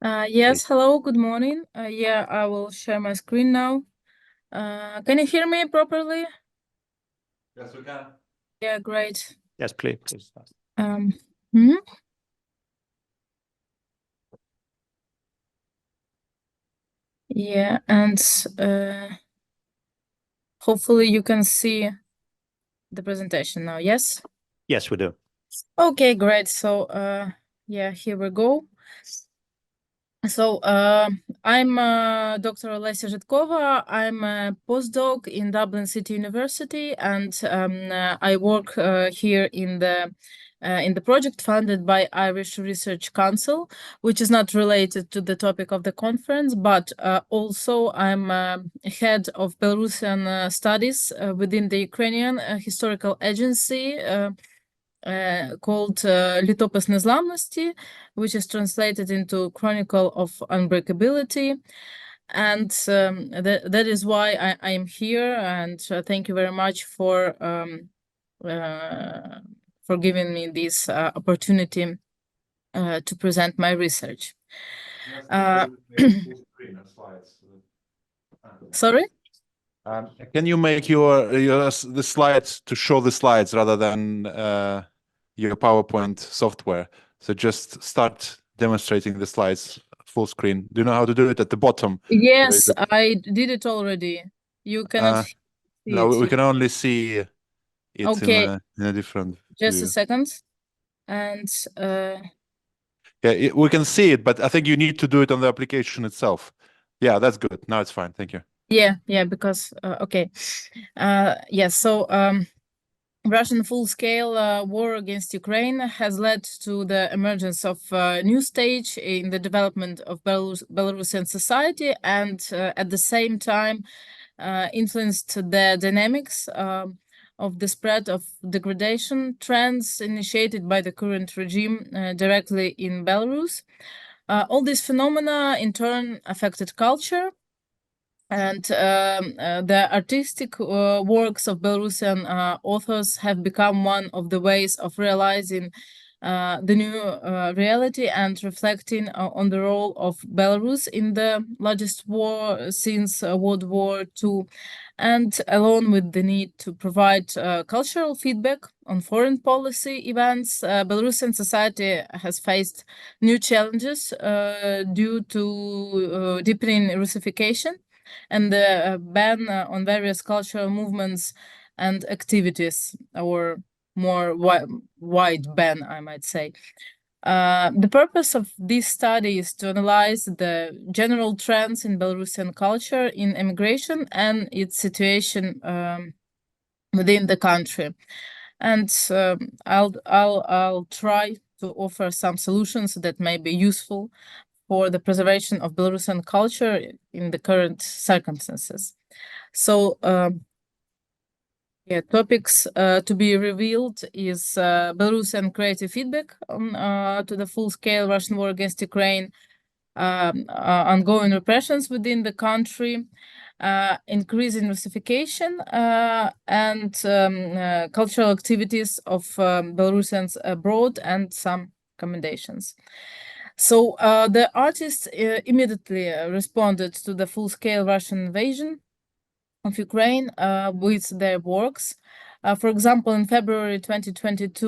Yes, hello, good morning. Yeah, I will share my screen now. Can you hear me properly? Yes, we can. Yeah, great. Yes, please. Yeah, and hopefully you can see the presentation now, yes? Yes, we do. Okay, great. So, yeah, here we go. So I'm Dr. Olesia Zhytkova. I'm a postdoc in Dublin City University, and I work here in the project funded by Irish Research Council, which is not related to the topic of the conference, but also I'm head of Belarusian studies within the Ukrainian Historical Agency, called Lітопис Незламності, which is translated into Chronicle of Unbreakability. And that is why I am here, and thank you very much for giving me this opportunity to present my research. Sorry? Can you make the slides to show the slides rather than your PowerPoint software? So just start demonstrating the slides full screen. Do you know how to do it at the bottom? Yes, I did it already. You cannot see no, it. we can only see it Okay. in a different Just view. a second. And yeah, we can see it, but I think you need to do it on the application itself. Yeah, that's good. Now it's fine. Thank you. yeah, because okay. Yes, so Russian full-scale war against Ukraine has led to the emergence of a new stage in the development of Belarusian society, and at the same time influenced the dynamics of the spread of degradation trends initiated by the current regime directly in Belarus. All these phenomena in turn affected culture, and the artistic works of Belarusian authors have become one of the ways of realizing the new reality and reflecting on the role of Belarus in the largest war since World War II, and along with the need to provide cultural feedback on foreign policy events, Belarusian society has faced new challenges due to deepening Russification and the ban on various cultural movements and activities, or more wide ban, I might say. The purpose of this study is to analyze the general trends in Belarusian culture in immigration and its situation within the country. And I'll try to offer some solutions that may be useful for the preservation of Belarusian culture in the current circumstances. So, topics to be revealed is Belarusian creative feedback on to the full-scale Russian war against Ukraine, ongoing repressions within the country, increasing Russification, and cultural activities of Belarusians abroad, and some recommendations. So the artists immediately responded to the full-scale Russian invasion of Ukraine with their works. For example, in February 2022,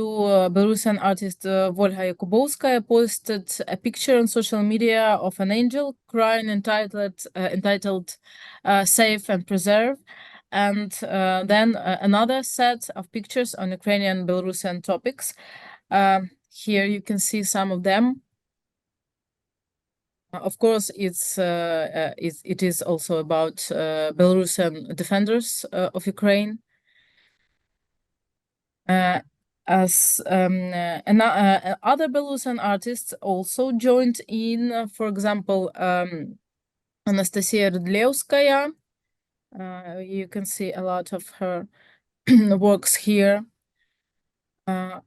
Belarusian artist Volga Yakubovskaya posted a picture on social media of an angel crying entitled Save and Preserve, and then another set of pictures on Ukrainian Belarusian topics. Here you can see some of them. Of course, it is also about Belarusian defenders of Ukraine. As other Belarusian artists also joined in, for example, Anastasia Rudlevskaya. You can see a lot of her works here.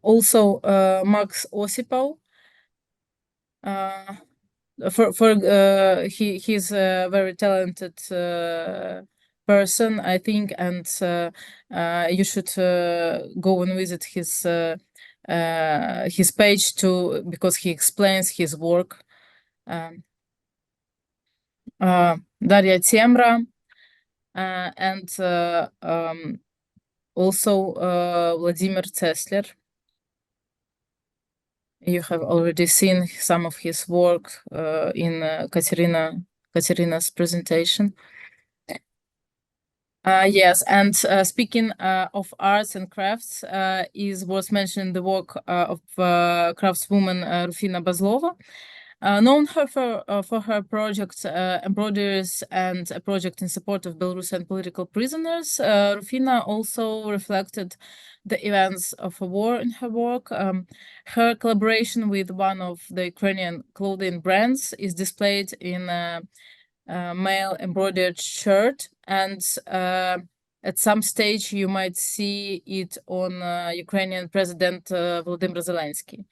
Also, Max Osipov. He's a very talented person, I think, and you should go and visit his page too, because he explains his work. Daria Temra, and also Vladimir Cesler. You have already seen some of his work in Ekaterina's presentation. Yes, and speaking of arts and crafts, is worth mentioning the work of craftswoman Rufina Bazlova. Known for her project embroideries and a project in support of Belarusian political prisoners, Rufina also reflected the events of a war in her work. Her collaboration with one of the Ukrainian clothing brands is displayed in a male embroidered shirt, and at some stage you might see it on Ukrainian President Volodymyr Zelensky.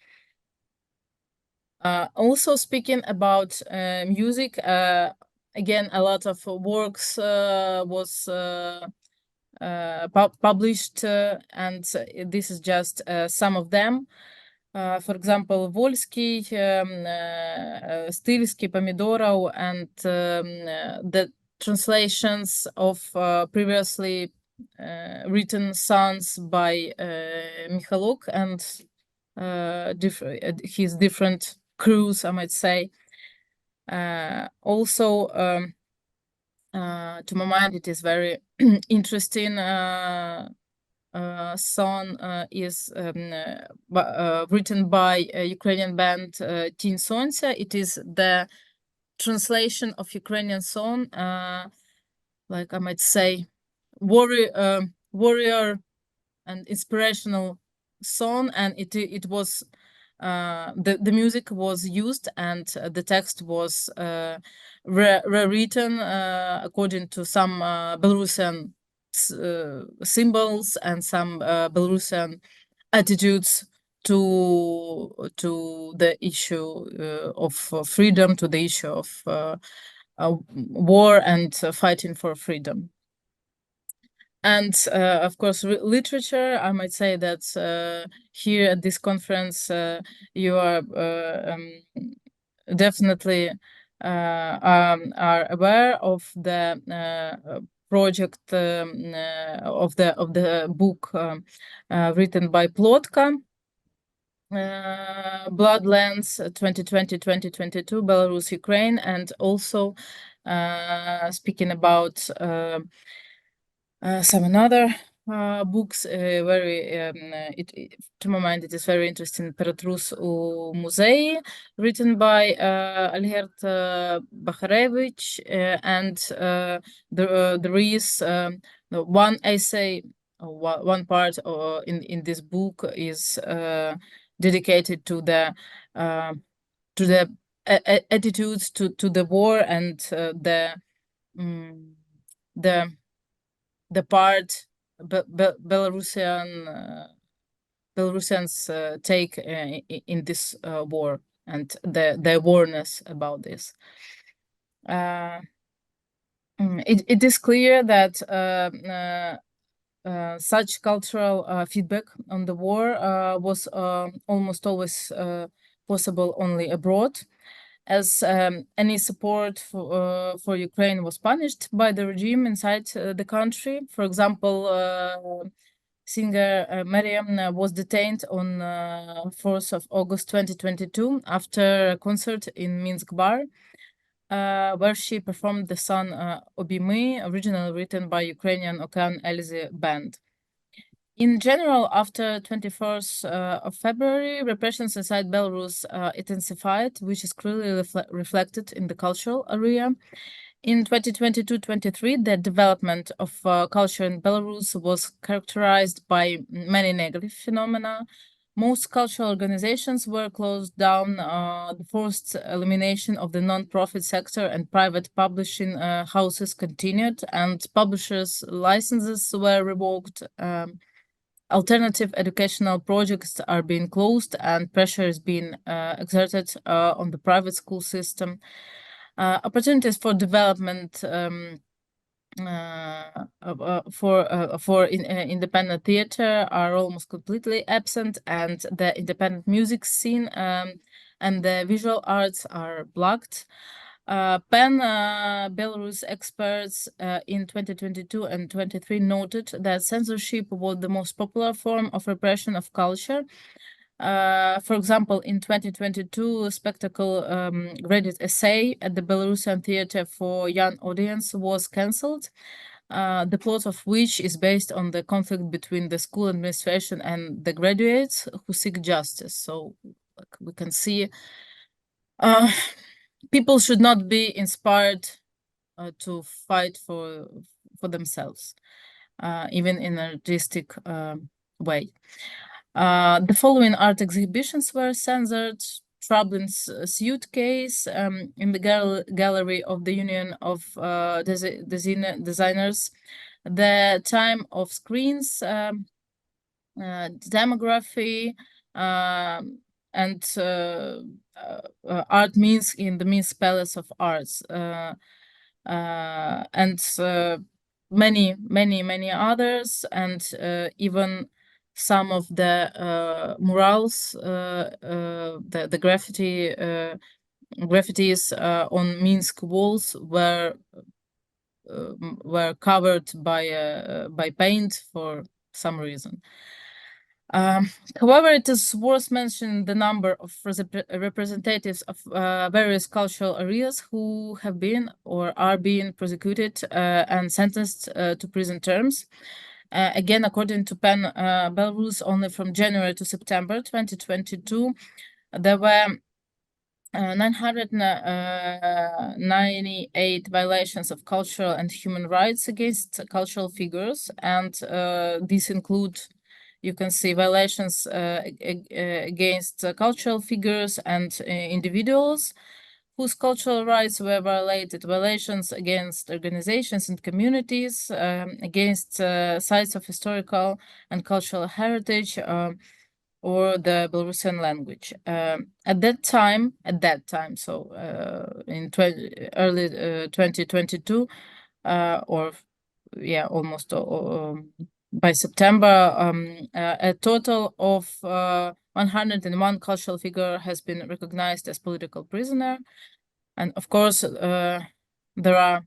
Also speaking about music, again, a lot of works was published, and this is just some of them. For example, Volsky, Styrsky, Pomidorov, and the translations of previously written songs by Mikhailuk and his different crews, I might say. Also, to my mind, it is very interesting song is written by a Ukrainian band Teen Sonsa. It is the translation of Ukrainian song, like I might say, warrior and inspirational song, and it was the music was used, and the text was rewritten according to some Belarusian symbols and some Belarusian attitudes to the issue of freedom, to the issue of war and fighting for freedom. And of course, literature, I might say that here at this conference, you are definitely are aware of the project of the book written by Plotka, Bloodlands 2020-2022, Belarus, Ukraine, and also speaking about some other books, to my mind, it is very interesting. Peretrus u Muzei, written by Alert Bakharevich, and there is one essay, one part in this book is dedicated to the attitudes to the war and the part Belarusians take in this war and the awareness about this. It is clear that such cultural feedback on the war was almost always possible only abroad, as any support for Ukraine was punished by the regime inside the country. For example, singer Mariam was detained on 4th of August 2022 after a concert in Minsk bar, where she performed the song Obimy, originally written by Ukrainian Okan Elzy band. In general, after 21st of February, repressions inside Belarus intensified, which is clearly reflected in the cultural area. In 2022-23, the development of culture in Belarus was characterized by many negative phenomena. Most cultural organizations were closed down, the forced elimination of the non-profit sector and private publishing houses continued, and publishers' licenses were revoked. Alternative educational projects are being closed, and pressure is being exerted on the private school system. Opportunities for development for independent theater are almost completely absent, and the independent music scene and the visual arts are blocked. PEN Belarus experts in 2022 and 23 noted that censorship was the most popular form of repression of culture. For example, in 2022, a spectacle graded essay at the Belarusian Theatre for Young Audience was cancelled, the plot of which is based on the conflict between the school administration and the graduates who seek justice. So like, we can see people should not be inspired to fight for themselves, even in an artistic way. The following art exhibitions were censored: troubling suitcase in the gallery of the Union of Designers, the time of screens, demography, and art means in the Minsk Palace of Arts, and many others, and even some of the murals, the graffitis on Minsk walls were covered by paint for some reason. However, it is worth mentioning the number of representatives of various cultural areas who have been or are being prosecuted and sentenced to prison terms. Again, according to PEN Belarus, only from January to September 2022, there were 998 violations of cultural and human rights against cultural figures, and these include, you can see, violations against cultural figures and individuals whose cultural rights were violated, violations against organizations and communities, against sites of historical and cultural heritage, or the Belarusian language. At that time, so in early 2022, or yeah, almost by September, a total of 101 cultural figure has been recognized as political prisoner, and of course there are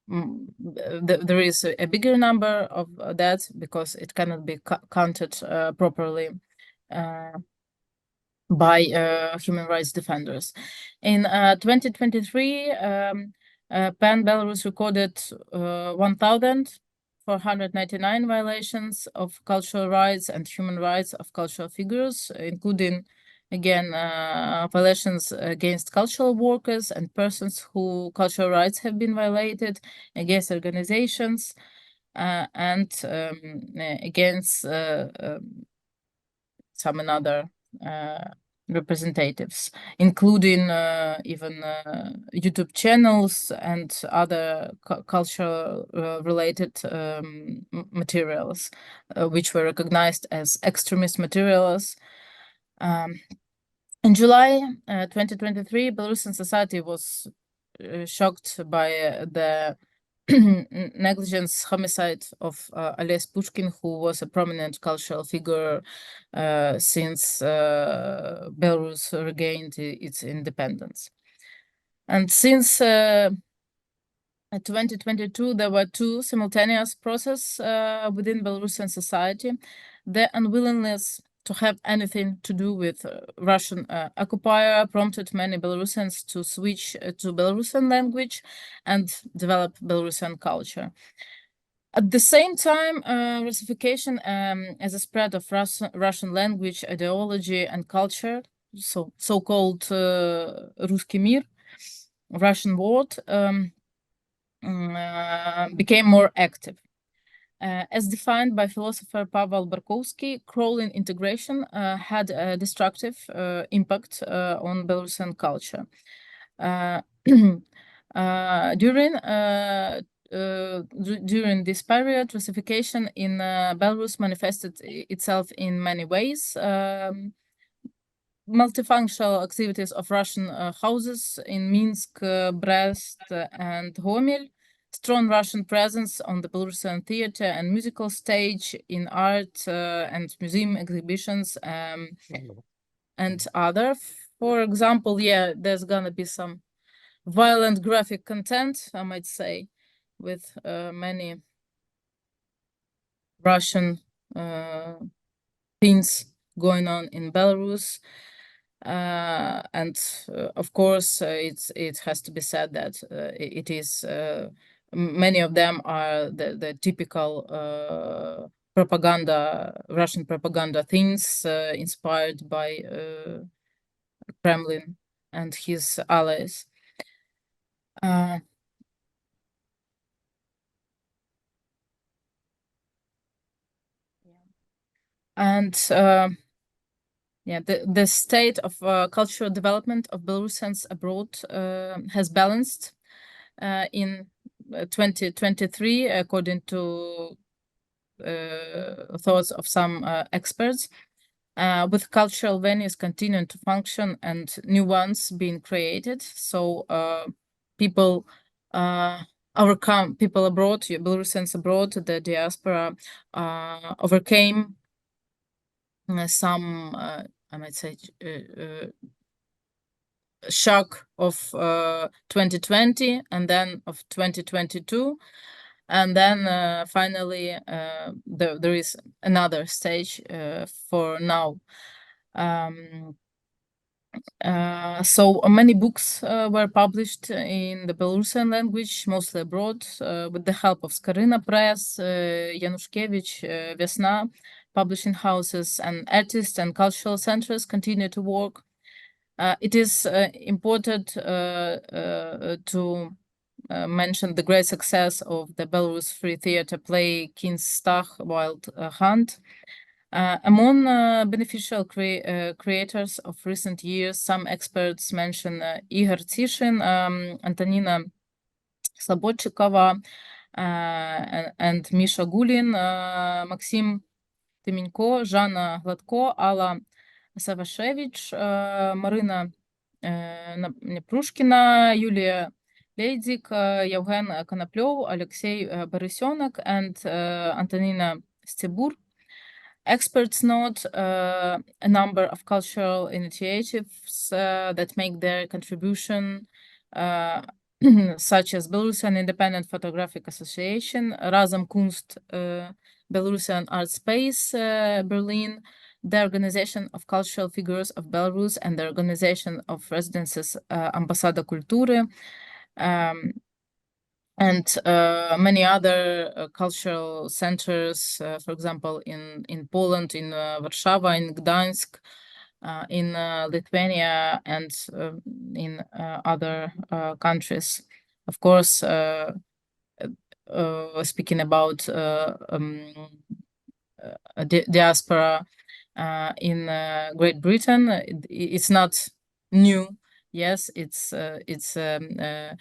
there is a bigger number of that because it cannot be counted properly by human rights defenders. In 2023, PEN Belarus recorded 1,499 violations of cultural rights and human rights of cultural figures, including, again, violations against cultural workers and persons whose cultural rights have been violated, against organizations, and against some another representatives, including even YouTube channels and other cultural related materials, which were recognized as extremist materials. In July 2023, Belarusian society was shocked by the negligence homicide of Ales Pushkin, who was a prominent cultural figure since Belarus regained its independence. And since 2022, there were two simultaneous processes within Belarusian society. The unwillingness to have anything to do with Russian occupier prompted many Belarusians to switch to Belarusian language and develop Belarusian culture. At the same time, Russification as a spread of Russian language, ideology, and culture, so-called Ruski Mir, Russian word, became more active. As defined by philosopher Pavel Barkovsky, crawling integration had a destructive impact on Belarusian culture. During this period, Russification in Belarus manifested itself in many ways. Multifunctional activities of Russian houses in Minsk, Brest, and Homel, strong Russian presence on the Belarusian theater and musical stage, in art and museum exhibitions, and other. For example, yeah, there's gonna be some violent graphic content, I might say, with many Russian things going on in Belarus. And of course, it has to be said that it is many of them are the typical propaganda, Russian propaganda things inspired by Kremlin and his allies. And yeah, the state of cultural development of Belarusians abroad has balanced in 2023, according to thoughts of some experts, with cultural venues continuing to function and new ones being created. So people people abroad, Belarusians abroad, the diaspora, overcame some, I might say, shock of 2020 and then of 2022. And then finally, there is another stage for now. So many books were published in the Belarusian language, mostly abroad, with the help of Skaryna Press, Yanushkevich, Vesna, publishing houses, and artists and cultural centers continue to work. It is important to mention the great success of the Belarus Free Theatre play King's Stag Wild Hunt. Among beneficial creators of recent years, some experts mention Igor Tishin, Antonina Slobodchikova, and Misha Gulin, Maxim Timenko, Zhana Gladko, Alla Savashevich, Marina Neprushkina, Yulia Leidik, Yevgen Konoplев, Alexei Borisенok, and Antonina Stebur. Experts note a number of cultural initiatives that make their contribution, such as Belarusian Independent Photographic Association, Razom Kunst, Belarusian Art Space, Berlin, the Organization of Cultural Figures of Belarus, and the Organization of Residences Ambasada Kultury, and many other cultural centers, for example, in Poland, in Warsaw, in Gdańsk, in Lithuania, and in other countries. Of course, speaking about diaspora in Great Britain, it's not new. Yes, it's an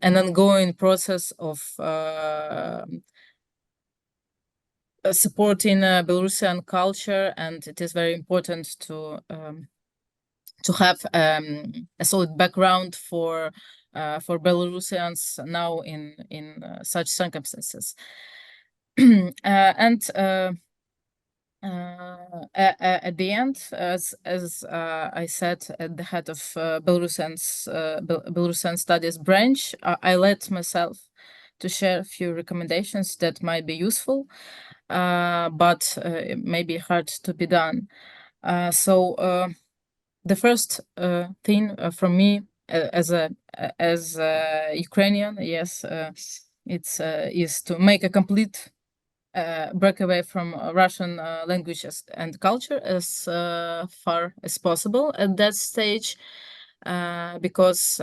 ongoing process of supporting Belarusian culture, and it is very important to have a solid background for Belarusians now in such circumstances. And at the end, as I said, at the head of Belarusian Studies branch, I let myself to share a few recommendations that might be useful, but it may be hard to be done. So the first thing from me as a Ukrainian, yes, is to make a complete break away from Russian languages and culture as far as possible at that stage, because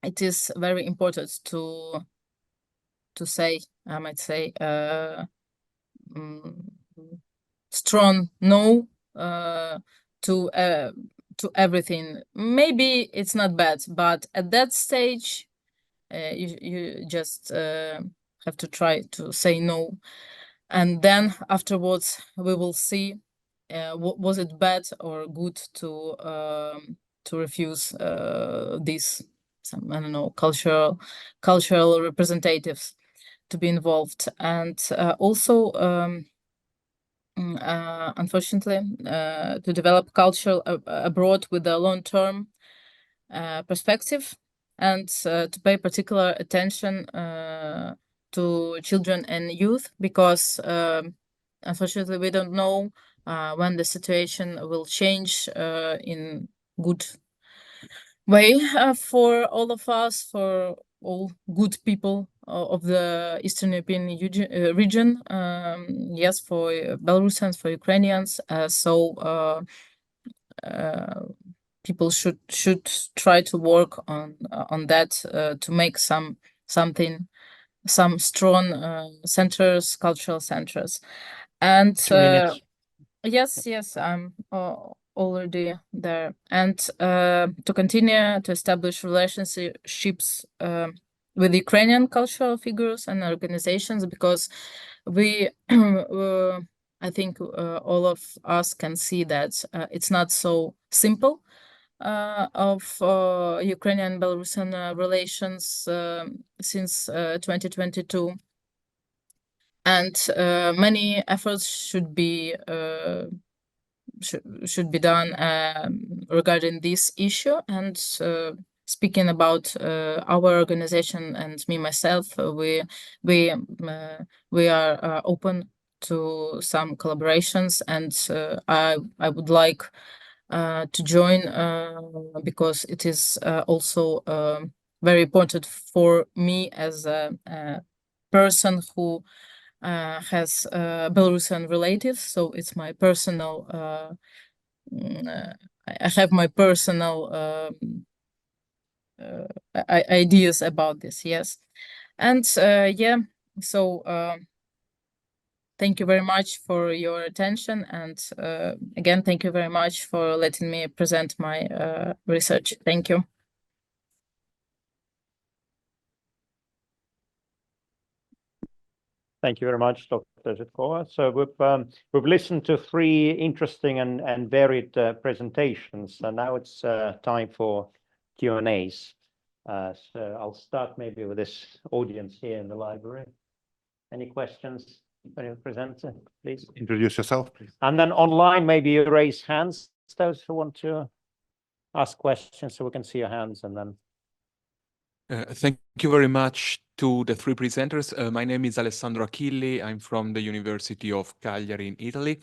it is very important to say, I might say, strong no to everything. Maybe it's not bad, but at that stage, you just have to try to say no, and then afterwards we will see was it bad or good to refuse these, some, I don't know, cultural representatives to be involved. And also unfortunately to develop culture abroad with a long-term perspective, and to pay particular attention to children and youth, because unfortunately we don't know when the situation will change in good way for all of us, for all good people of the Eastern European region, yes, for Belarusians, for Ukrainians. So people should try to work on that to make some strong centers, cultural centers. And yes, I'm already there. And to continue to establish relationships with Ukrainian cultural figures and organizations, because we, I think all of us can see that it's not so simple of Ukrainian-Belarusian relations since 2022. And many efforts should be done regarding this issue. And speaking about our organization and me myself, we are open to some collaborations, and I would like to join because it is also very important for me as a person who has Belarusian relatives. So it's my personal, I have my personal ideas about this, yes. And yeah, so thank you very much for your attention. And again, thank you very much for letting me present my research. Thank you. Thank you very much, Dr. Zhytkova. So we've listened to three interesting and varied presentations, and now it's time for Q&As. So I'll start maybe with this audience here in the library. Any questions for your presenter, please? Introduce yourself, please. And then online, maybe you raise hands, those who want to ask questions, so we can see your hands, and then. Thank you very much to the three presenters. My name is Alessandro Achilli. I'm from the University of Cagliari in Italy.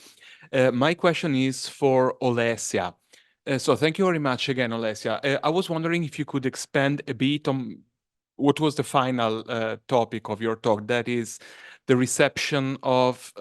My question is for Olesia. So thank you very much again, Olesia. I was wondering if you could expand a bit on what was the final topic of your talk, that is the reception of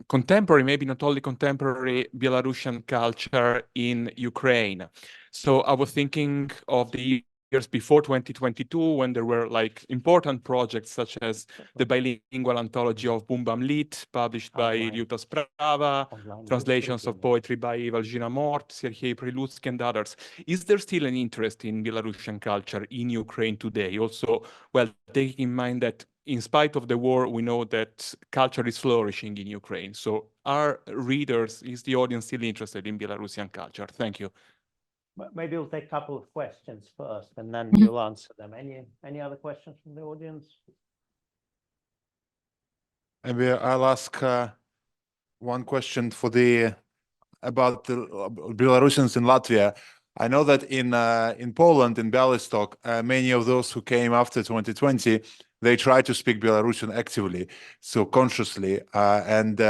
contemporary, maybe not only contemporary, Belarusian culture in Ukraine. So I was thinking of the years before 2022, when there were like important projects such as the bilingual anthology of Bum Bam Lit, published by Ryuta Sprava, translations of poetry by Valzhina Mort, Sergei Prilutsky, and others. Is there still an interest in Belarusian culture in Ukraine today? Also, well, taking in mind that in spite of the war, we know that culture is flourishing in Ukraine. So are readers, is the audience still interested in Belarusian culture? Thank you. Maybe we'll take a couple of questions first, and then you'll answer them. Any other questions from the audience? Maybe I'll ask one question about the Belarusians in Latvia. I know that in Poland, in Białystok, many of those who came after 2020, they try to speak Belarusian actively, so consciously, and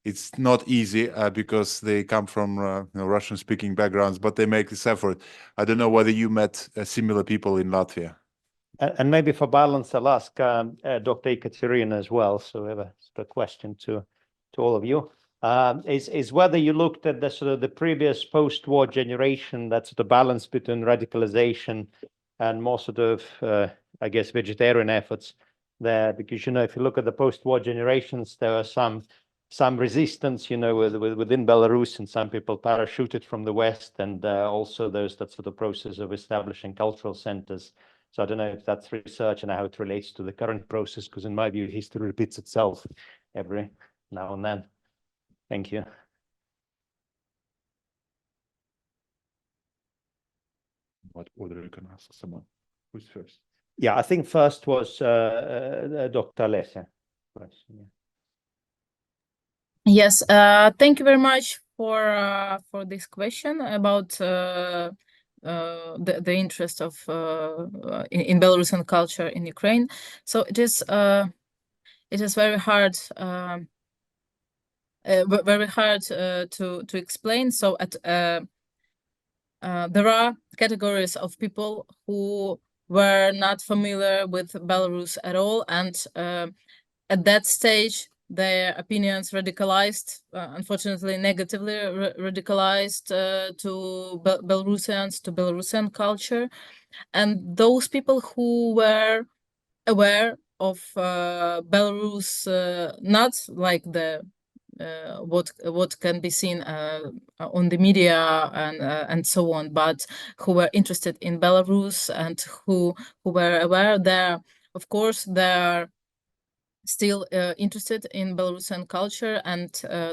it's not easy because they come from Russian-speaking backgrounds, but they make this effort. I don't know whether you met similar people in Latvia. And maybe for balance, I'll ask Dr. Ekaterina as well. So we have a question to all of you. Is whether you looked at the sort of the previous post-war generation, that's the balance between radicalization and more sort of, I guess, vegetarian efforts there, because, if you look at the post-war generations, there are some resistance, within Belarus, and some people parachuted from the West, and also there's that sort of process of establishing cultural centers. So I don't know if that's research and how it relates to the current process, because in my view, history repeats itself every now and then. Thank you. What order you can ask someone? Who's first? Yeah, I think first was Dr. Olesia. Yes, thank you very much for this question about the interest of in Belarusian culture in Ukraine. So it is very hard to explain. So there are categories of people who were not familiar with Belarus at all, and at that stage, their opinions radicalized, unfortunately negatively radicalized to Belarusians, to Belarusian culture. And those people who were aware of Belarus, not like the what can be seen on the media and so on, but who were interested in Belarus and who were aware there. Of course, they are still interested in Belarusian culture, and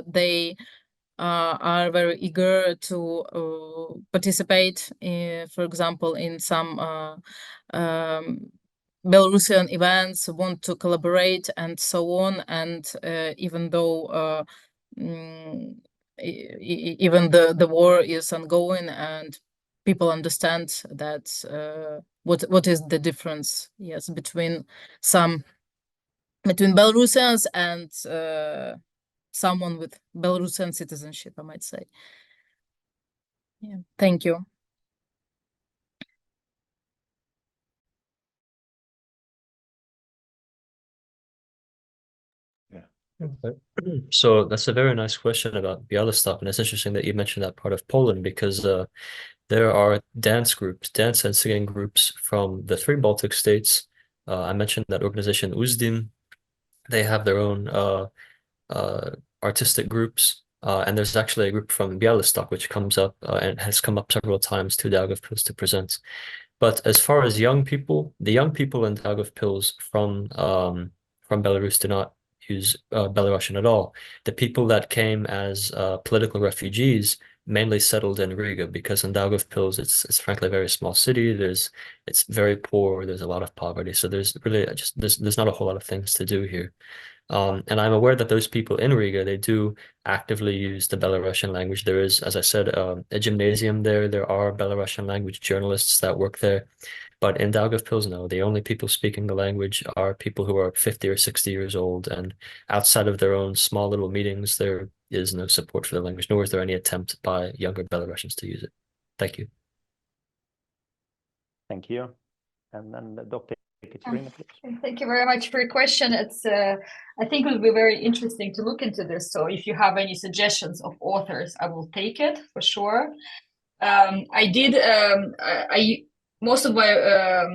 they are very eager to participate, for example, in some Belarusian events, want to collaborate and so on. And even though even the war is ongoing, and people understand that what is the difference, yes, between Belarusians and someone with Belarusian citizenship, I might say. Yeah, thank you. So that's a very nice question about Białystok, and it's interesting that you mentioned that part of Poland, because there are dance and singing groups from the 3 Baltic states. I mentioned that organization Uzdim. They have their own artistic groups, and there's actually a group from Białystok which comes up and has come up several times to Daugavpils to present. But as far as young people, the young people in Daugavpils from Belarus do not use Belarusian at all. The people that came as political refugees mainly settled in Riga, because in Daugavpils it's frankly a very small city. It's very poor. There's a lot of poverty. So there's really there's not a whole lot of things to do here. And I'm aware that those people in Riga, they do actively use the Belarusian language. There is, as I said, a gymnasium there. There are Belarusian language journalists that work there. But in Daugavpils, no, the only people speaking the language are people who are 50 or 60 years old. And outside of their own small little meetings, there is no support for the language, nor is there any attempt by younger Belarusians to use it. Thank you. Thank you. And then Dr. Ekaterina, please. Thank you very much for your question. It's I think it will be very interesting to look into this. So if you have any suggestions of authors, I will take it for sure. Most of my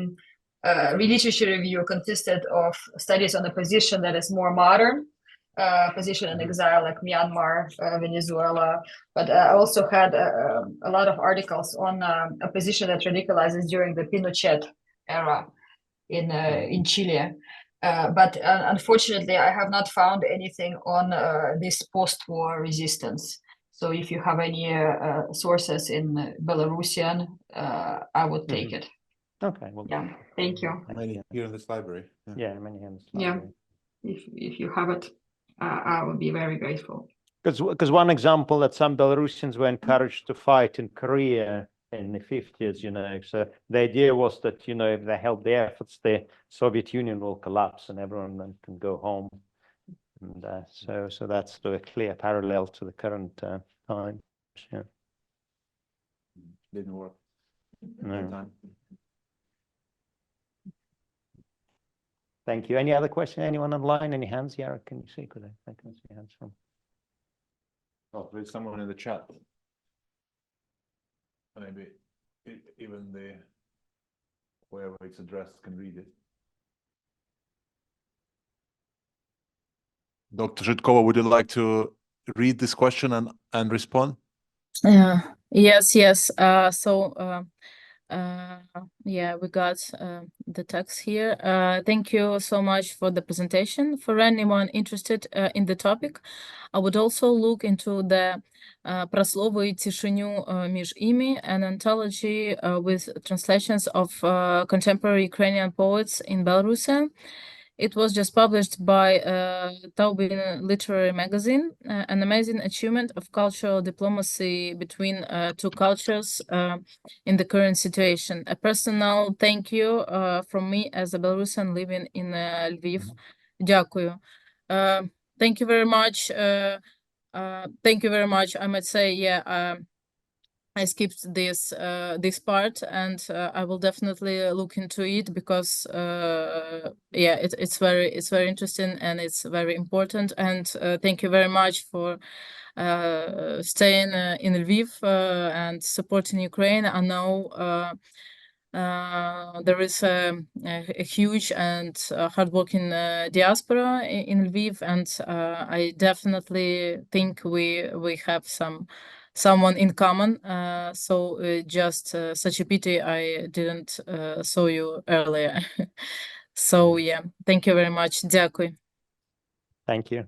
literature review consisted of studies on a position that is more modern, position in exile like Myanmar, Venezuela, but I also had a lot of articles on a position that radicalizes during the Pinochet era in Chile. But unfortunately, I have not found anything on this post-war resistance. So if you have any sources in Belarusian, I would take it. Okay. Well, yeah. Thank you. Many here in this library. Yeah, many here in this library. Yeah. If you have it, I would be very grateful. Because one example that some Belarusians were encouraged to fight in Korea in the 50s, you know, so the idea was that, you know, if they help the efforts, the Soviet Union will collapse and everyone then can go home. And so that's a clear parallel to the current times. Yeah. Didn't work. No. Thank you. Any other question? Anyone online? Any hands? Yeah, can you see? I can see hands from. Oh, there's someone in the chat. Maybe even wherever it's addressed can read it. Dr. Zhytkova, would you like to read this question and respond? Yes. Yeah, we got the text here. Thank you so much for the presentation. For anyone interested in the topic, I would also look into the Прослову и тишину між ими, an anthology with translations of contemporary Ukrainian poets in Belarusian. It was just published by Taubin Literary Magazine, an amazing achievement of cultural diplomacy between two cultures in the current situation. A personal thank you from me as a Belarusian living in Lviv. Дякую. Thank you very much. Thank you very much. I might say, yeah, I skipped this part, and I will definitely look into it because yeah, it's very interesting and it's very important. And thank you very much for staying in Lviv and supporting Ukraine. I know There is a huge and hardworking diaspora in Lviv, and I definitely think we have someone in common. So just such a pity I didn't saw you earlier. So yeah, thank you very much. Дякую. Thank you.